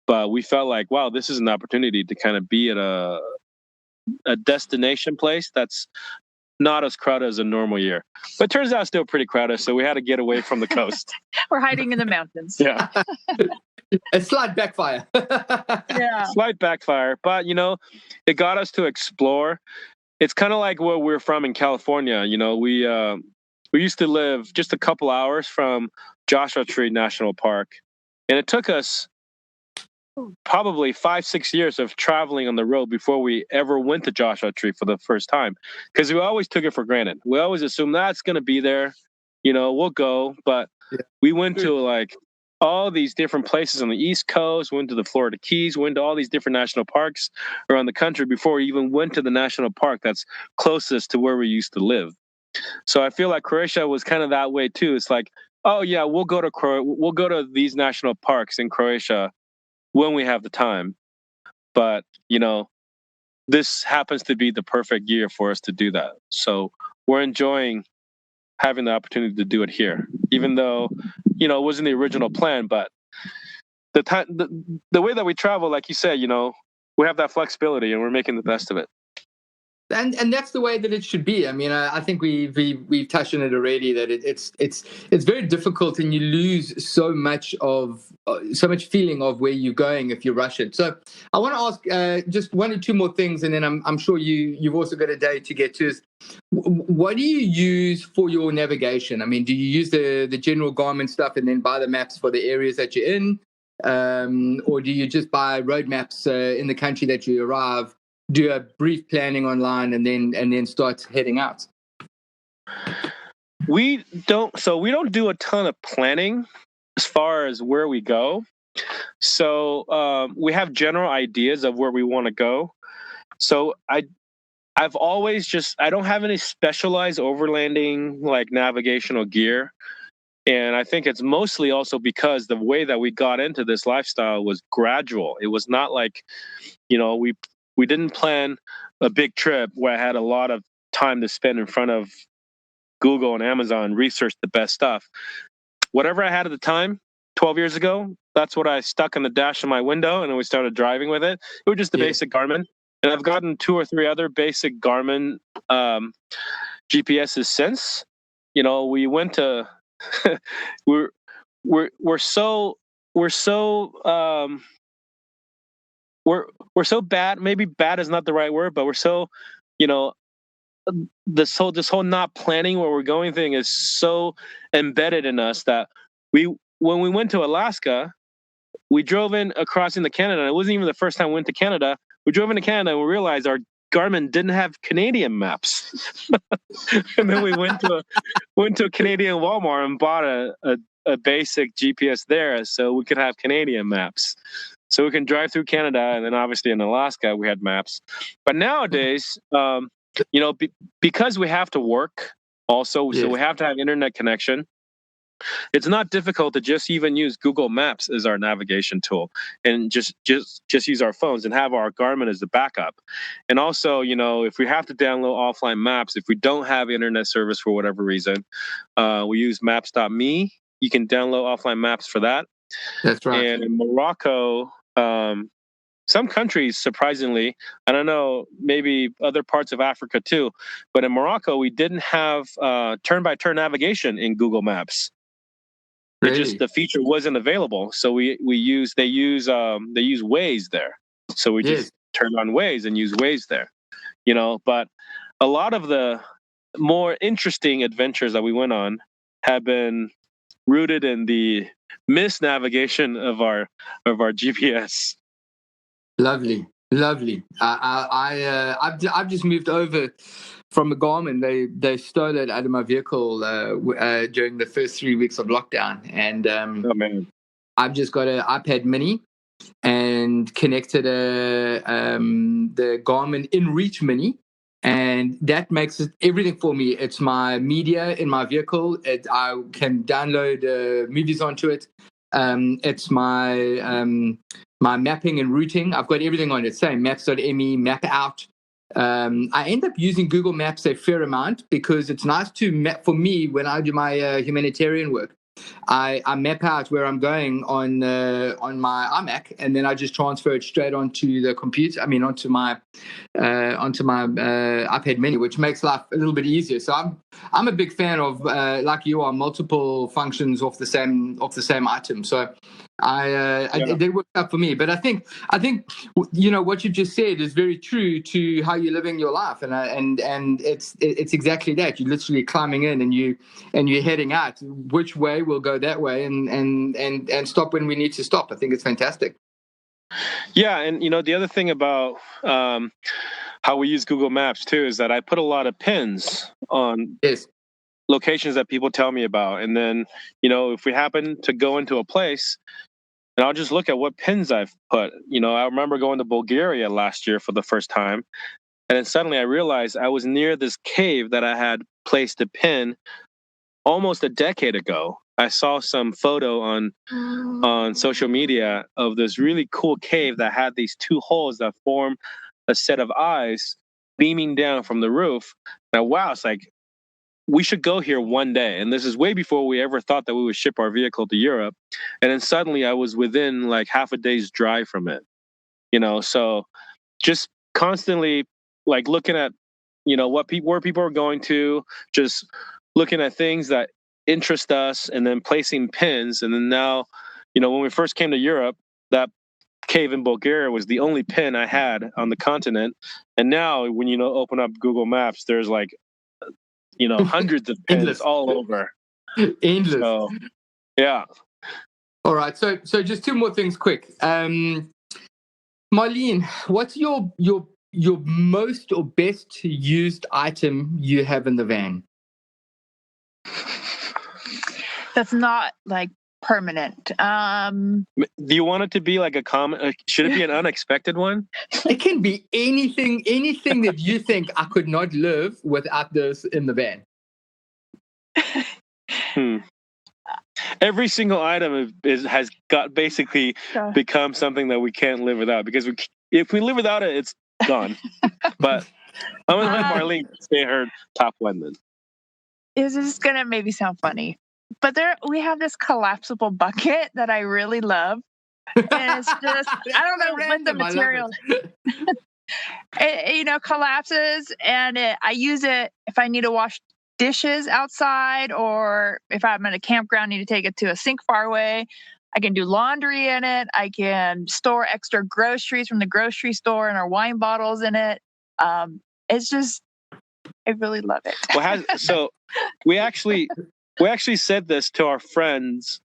But we felt like, wow, this is an opportunity to kind of be at a destination place that's not as crowded as a normal year. But it turns out it's still pretty crowded, so we had to get away from the coast. We're hiding in the mountains. Yeah. A slight backfire. Yeah. Slight backfire. But, it got us to explore. It's kind of like where we're from in California. We used to live just a couple hours from Joshua Tree National Park. And it took us probably 5-6 years of traveling on the road before we ever went to Joshua Tree for the first time, because we always took it for granted. We always assumed that's going to be there, we'll go. But we went to like all these different places on the East Coast, went to the Florida Keys, went to all these different national parks around the country before we even went to the national park that's closest to where we used to live. So I feel like Croatia was kind of that way too. It's like, oh yeah, we'll go to these national parks in Croatia when we have the time. But, this happens to be the perfect year for us to do that. So we're enjoying having the opportunity to do it here, even though, it wasn't the original plan. But the way that we travel, like you said, we have that flexibility and we're making the best of it. And that's the way that it should be. I mean, I think we've touched on it already, that it's very difficult, and you lose so much feeling of where you're going if you rush it. So I want to ask just one or two more things, and then I'm sure you've also got a day to get to. What do you use for your navigation? I mean, do you use the general Garmin stuff and then buy the maps for the areas that you're in, or do you just buy road maps in the country that you arrive? Do a brief planning online and then start heading out? We don't do a ton of planning as far as where we go. So we have general ideas of where we want to go. So I've always I don't have any specialized overlanding like navigational gear. And I think it's mostly also because the way that we got into this lifestyle was gradual. It was not like, we didn't plan a big trip where I had a lot of time to spend in front of Google and Amazon, research the best stuff. Whatever I had at the time, 12 years ago, that's what I stuck on the dash of my window, and then we started driving with it. It was just the basic Garmin. And I've gotten 2 or 3 other basic Garmin GPSs since. We went to we're so bad. Maybe bad is not the right word, but we're so, this whole not planning where we're going thing is so embedded in us that when we went to Alaska, we drove across into Canada. And it wasn't even the first time we went to Canada. We drove into Canada and we realized our Garmin didn't have Canadian maps. And then we went to a Canadian Walmart and bought a basic GPS there so we could have Canadian maps. So we can drive through Canada, and then obviously in Alaska we had maps. But nowadays, because we have to work also, so we have to have internet connection. It's not difficult to just even use Google Maps as our navigation tool, and just use our phones and have our Garmin as the backup. And also, if we have to download offline maps, if we don't have internet service for whatever reason, we use maps.me. you can download offline maps for that. That's right. And in Morocco, some countries, surprisingly, I don't know, maybe other parts of Africa too, but in Morocco, we didn't have turn-by-turn navigation in Google Maps. Really? The feature wasn't available, so they use Waze there. So we just turned on Waze and use Waze there, But a lot of the more interesting adventures that we went on have been rooted in the misnavigation of our GPS. Lovely. I've just moved over from a Garmin. They stole it out of my vehicle during the first 3 weeks of lockdown, and oh man, I've just got an iPad Mini and connected the Garmin InReach Mini, and that makes everything for me. It's my media in my vehicle. I can download movies onto it. It's my my mapping and routing. I've got everything on it. Same maps.me, map out. I end up using Google Maps a fair amount because it's nice to map for me when I do my humanitarian work. I map out where I'm going on my iMac, and then I just transfer it straight onto the computer. I mean, onto my iPad Mini, which makes life a little bit easier. So I'm a big fan of like you are, multiple functions off the same item. So it did work out for me. But I think what you just said is very true to how you're living your life, and it's exactly that. You're literally climbing in and you're heading out. Which way we'll go that way, and stop when we need to stop. I think it's fantastic. Yeah, and the other thing about how we use Google Maps too is that I put a lot of pins on locations that people tell me about, and then if we happen to go into a place, and I'll just look at what pins I've put. I remember going to Bulgaria last year for the first time, and then suddenly I realized I was near this cave that I had placed a pin almost a decade ago. I saw some photo on social media of this really cool cave that had these two holes that form a set of eyes beaming down from the roof. Now, wow, it's like, we should go here one day. And this is way before we ever thought that we would ship our vehicle to Europe. And then suddenly I was within like half a day's drive from it. So just constantly like looking at, where people are going to, just looking at things that interest us, and then placing pins. And then now, when we first came to Europe, that cave in Bulgaria was the only pin I had on the continent. And now when open up Google Maps, there's like hundreds of pins all over. Endless. So, yeah. All right. So just two more things quick. Marlene, what's your most or best used item you have in the van? That's not like permanent. Do you want it to be like a common? Should it be an unexpected one? It can be anything that you think I could not live without this in the van. Every single item has got basically become something that we can't live without, because if we live without it, it's gone. But I'm gonna let Marlene say her top one then. This is gonna maybe sound funny, but we have this collapsible bucket that I really love, and it's just I don't know what the material. It collapses, and I use it if I need to wash dishes outside, or if I'm at a campground, need to take it to a sink far away. I can do laundry in it. I can store extra groceries from the grocery store and our wine bottles in it. It's just, I really love it. Well, so we actually said this to our friends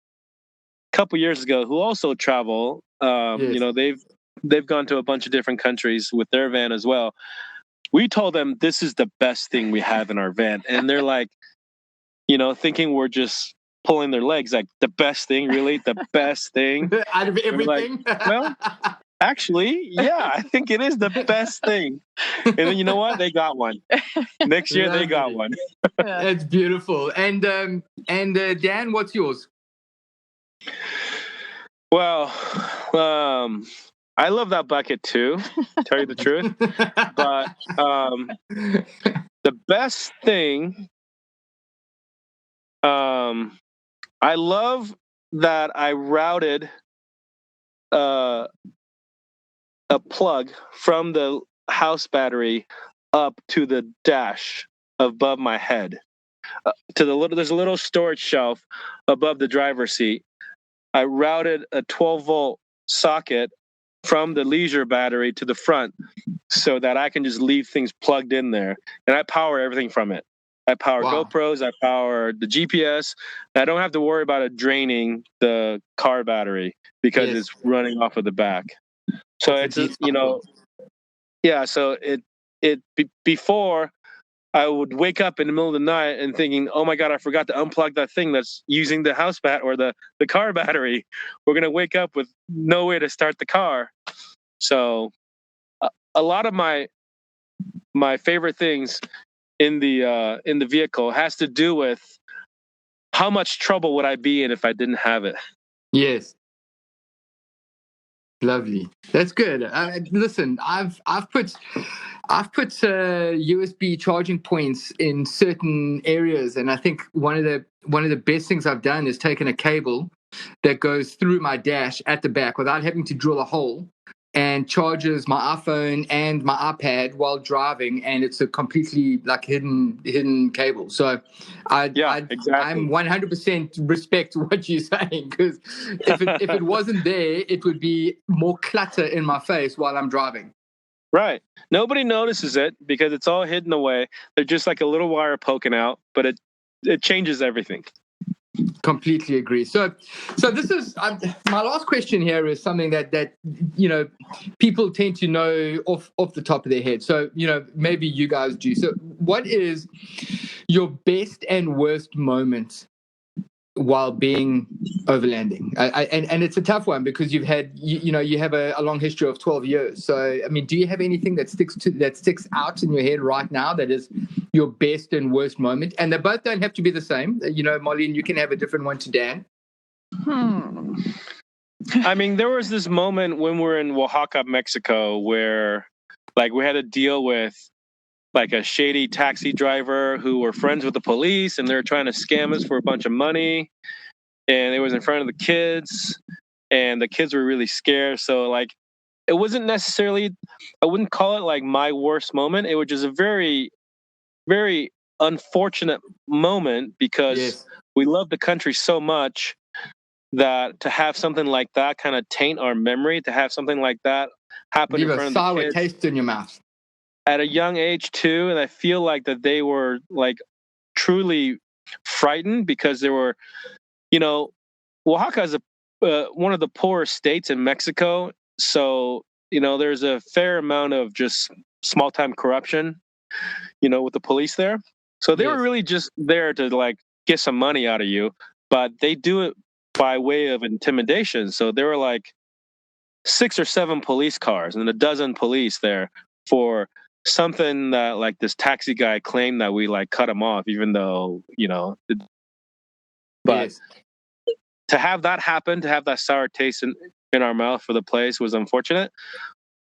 a couple years ago who also travel. They've gone to a bunch of different countries with their van as well. We told them this is the best thing we have in our van, and they're like, thinking we're just pulling their legs. Like, the best thing, really, the best thing out of everything. Like, well, actually, yeah, I think it is the best thing. And then you know what? They got one. Next year, they got one. That's beautiful. And Dan, what's yours? Well, I love that bucket too, to tell you the truth. But the best thing, I love that I routed a plug from the house battery up to the dash above my head. There's a little storage shelf above the driver's seat. I routed a 12-volt socket from the leisure battery to the front so that I can just leave things plugged in there, and I power everything from it. I power GoPros, I power the GPS. I don't have to worry about it draining the car battery because it's running off of the back. So it's yeah. So before I would wake up in the middle of the night and thinking, oh my God, I forgot to unplug that thing that's using the house or the car battery. We're going to wake up with no way to start the car. So a lot of my favorite things in the vehicle has to do with how much trouble would I be in if I didn't have it. Yes. Lovely. That's good. Listen, I've put USB charging points in certain areas, and I think one of the best things I've done is taken a cable that goes through my dash at the back without having to drill a hole, and charges my iPhone and my iPad while driving, and it's a completely like hidden cable. So exactly. I'm 100% respect what you're saying, because if it wasn't there, it would be more clutter in my face while I'm driving. Right. Nobody notices it because it's all hidden away. They're just like a little wire poking out, but it changes everything. Completely agree. So this is my last question here is something that people tend to know off the top of their head. So maybe you guys do. So what is your best and worst moment while being overlanding? And it's a tough one because you've had you have a long history of 12 years. So I mean, do you have anything that sticks out in your head right now that is your best and worst moment? And they both don't have to be the same. Marlene, you can have a different one to Dan. I mean, there was this moment when we're in Oaxaca, Mexico, where like we had to deal with like a shady taxi driver who were friends with the police, and they're trying to scam us for a bunch of money. And it was in front of the kids, and the kids were really scared. So like, it wasn't necessarily, I wouldn't call it like my worst moment. It was just a very, very unfortunate moment because we love the country so much that to have something like that kind of taint our memory, to have something like that happen in front of the kids. Leave a sour taste in your mouth. At a young age too, and I feel like that they were like truly frightened because they were, Oaxaca is one of the poorest states in Mexico, so there's a fair amount of just small time corruption, with the police there. So they were really just there to like get some money out of you, but they do it by way of intimidation. So there were like 6 or 7 police cars and a dozen police there for something that like this taxi guy claimed that we like cut him off, even though, but to have that happen, to have that sour taste in our mouth for the place was unfortunate.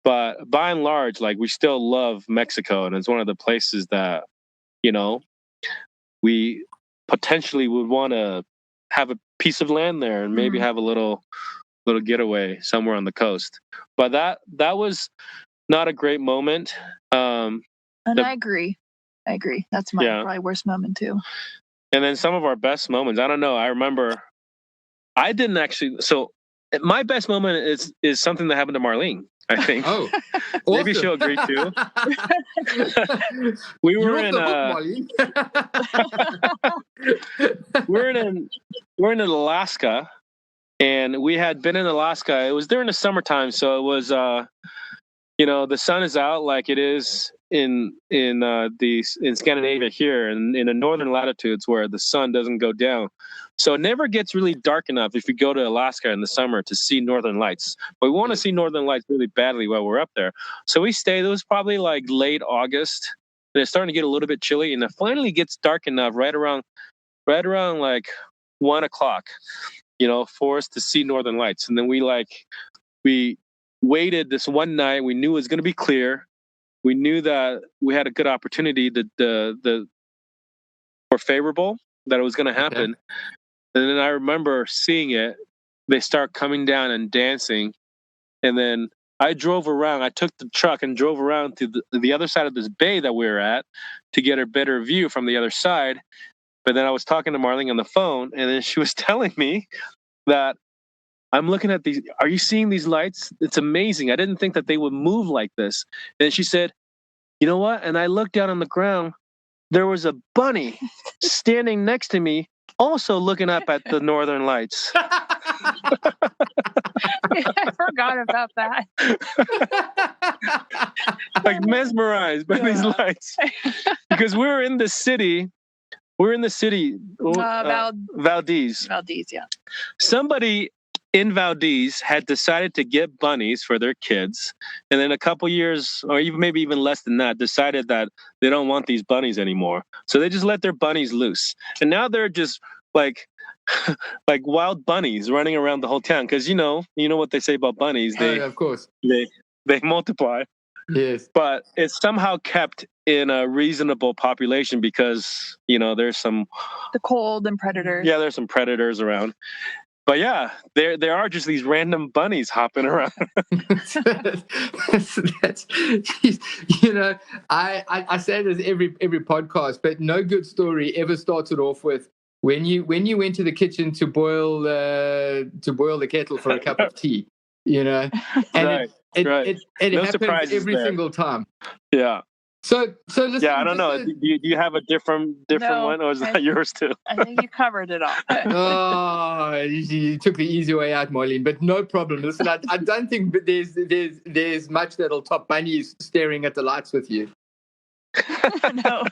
But by and large, like we still love Mexico, and it's one of the places that, we potentially would want to have a piece of land there and maybe have a little getaway somewhere on the coast. But that was not a great moment. And I agree. That's my probably worst moment too. And then some of our best moments, I don't know. I remember I didn't actually. So my best moment is something that happened to Marlene, I think. Oh, maybe she'll agree too. we were in we're in Alaska, and we had been in Alaska. It was during the summertime, so it was the sun is out like it is in Scandinavia here, and in the northern latitudes where the sun doesn't go down. So it never gets really dark enough if you go to Alaska in the summer to see northern lights. But we want to see northern lights really badly while we're up there. So we stayed. It was probably like late August, and it's starting to get a little bit chilly, and it finally gets dark enough right around like 1:00, for us to see northern lights. And then we waited this one night. We knew it was going to be clear. We knew that we had a good opportunity that the more favorable that it was going to happen. And then I remember seeing it. They start coming down and dancing. And then I drove around. I took the truck and drove around to the other side of this bay that we were at to get a better view from the other side. But then I was talking to Marlene on the phone, and then she was telling me that I'm looking at these. Are you seeing these lights? It's amazing. I didn't think that they would move like this. And she said, you know what? And I looked down on the ground. There was a bunny standing next to me, also looking up at the northern lights. I forgot about that. Like mesmerized by these lights. Because we were in the city. We're in the city, Valdez. Valdez, yeah. Somebody in Valdez had decided to get bunnies for their kids, and then a couple years, or even maybe even less than that, decided that they don't want these bunnies anymore. So they just let their bunnies loose, and now they're just like like wild bunnies running around the whole town. Because you know what they say about bunnies. Yeah, of course. They multiply. Yes. But it's somehow kept in a reasonable population because, there's some... The cold and predators. Yeah, there's some predators around. But yeah, there are just these random bunnies hopping around. that's, I say this every podcast, but no good story ever started off with when you went to the kitchen to boil the kettle for a cup of tea, and right. It no happens every single time. Yeah. So listen. Yeah, I don't know. Do you have a different one, or is that yours too? I think you covered it all. Oh, you took the easy way out, Marlene. But no problem. Listen, I don't think there's much that'll top bunnies staring at the lights with you. No.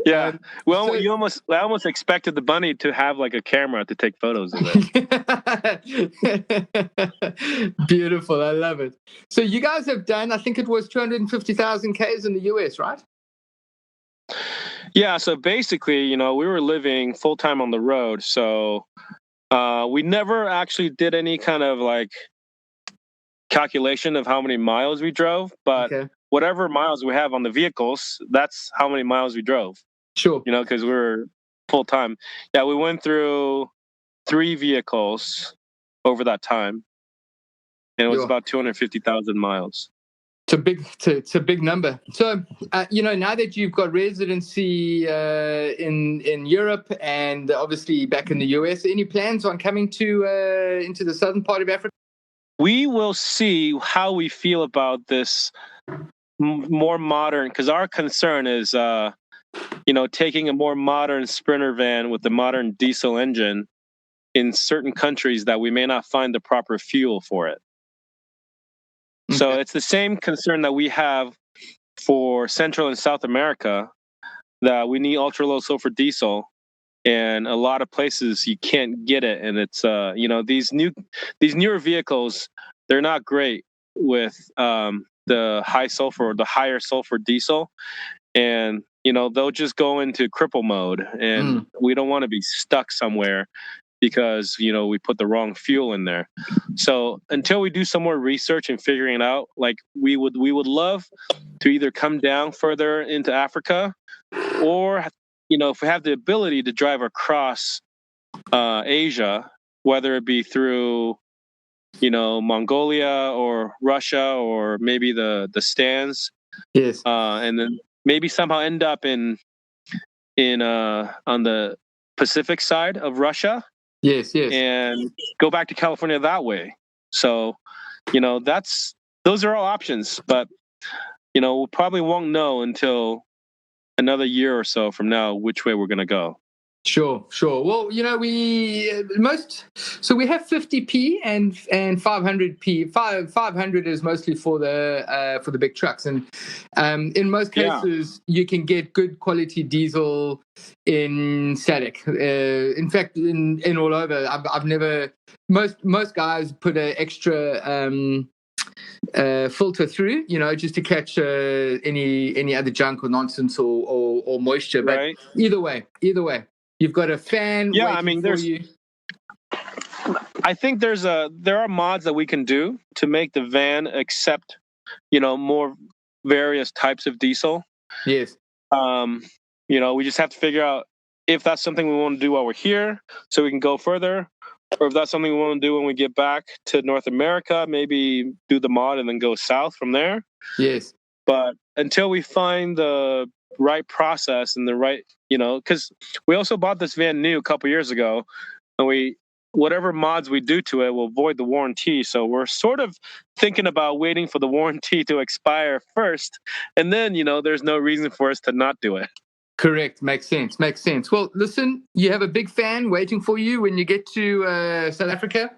Yeah. Well, I almost expected the bunny to have like a camera to take photos of it. Beautiful. I love it. So you guys have done, I think it was 250,000 Ks in the US, right? Yeah. So basically, we were living full time on the road. So we never actually did any kind of like calculation of how many miles we drove, but whatever miles we have on the vehicles, that's how many miles we drove. Sure. Because we were full time. Yeah, we went through 3 vehicles over that time, and it was about 250,000 miles. It's a big number. So, now that you've got residency in Europe and obviously back in the US, any plans on coming to into the southern part of Africa? We will see how we feel about this more modern, because our concern is, taking a more modern Sprinter van with the modern diesel engine in certain countries that we may not find the proper fuel for it. Okay. So it's the same concern that we have for Central and South America, that we need ultra low sulfur diesel, and a lot of places you can't get it. And it's these newer vehicles, they're not great with the high sulfur or the higher sulfur diesel, and they'll just go into cripple mode, and we don't want to be stuck somewhere because we put the wrong fuel in there. So until we do some more research and figuring it out, like we would love to either come down further into Africa, or if we have the ability to drive across Asia, whether it be through Mongolia or Russia or maybe the stands, yes, and then maybe somehow end up in on the Pacific side of Russia. Yes. And go back to California that way. So, those are all options, but we probably won't know until another year or so from now which way we're going to go. Sure. Well, we have 50p and 500p. 500 is mostly for the big trucks, and in most cases you can get good quality diesel in SADC. In fact, in all over, I've never. Most guys put an extra filter through, just to catch any other junk or nonsense or moisture. But right. Either way. You've got a fan waiting for you. I think there are mods that we can do to make the van accept, more various types of diesel. Yes. We just have to figure out if that's something we want to do while we're here, so we can go further, or if that's something we want to do when we get back to North America, maybe do the mod and then go south from there. Yes. But until we find the right process and the right, because we also bought this van new a couple years ago, and whatever mods we do to it will void the warranty. So we're sort of thinking about waiting for the warranty to expire first, and then there's no reason for us to not do it. Correct. Makes sense. Well, listen, you have a big fan waiting for you when you get to South Africa.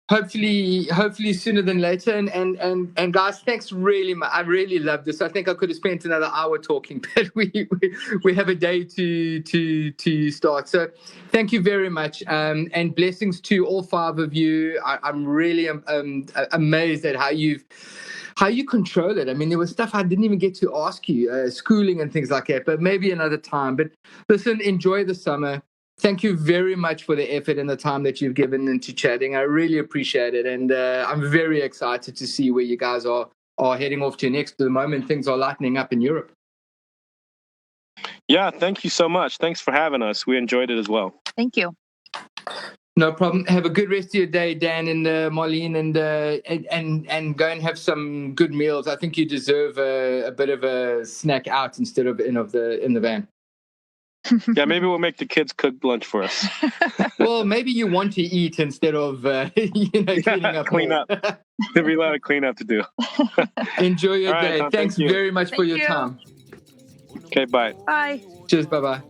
Hopefully sooner than later. And guys, thanks really much. I really love this. I think I could have spent another hour talking, but we have a day to start. So thank you very much. And blessings to all 5 of you. I'm really amazed at how you control it. I mean, there was stuff I didn't even get to ask you, schooling and things like that, but maybe another time. But listen, enjoy the summer. Thank you very much for the effort and the time that you've given into chatting. I really appreciate it. And I'm very excited to see where you guys are heading off to next. At the moment, things are lightening up in Europe. Yeah, thank you so much. Thanks for having us. We enjoyed it as well. Thank you. No problem. Have a good rest of your day, Dan and Marlene, and go and have some good meals. I think you deserve a bit of a snack out instead of in the van. Yeah, maybe we'll make the kids cook lunch for us. Well, maybe you want to eat instead of cleaning up. Clean up. There'll be a lot of cleanup to do. Enjoy your All right, day. Tom, Thanks very much for your time. Okay, bye. Bye. Cheers. Bye-bye.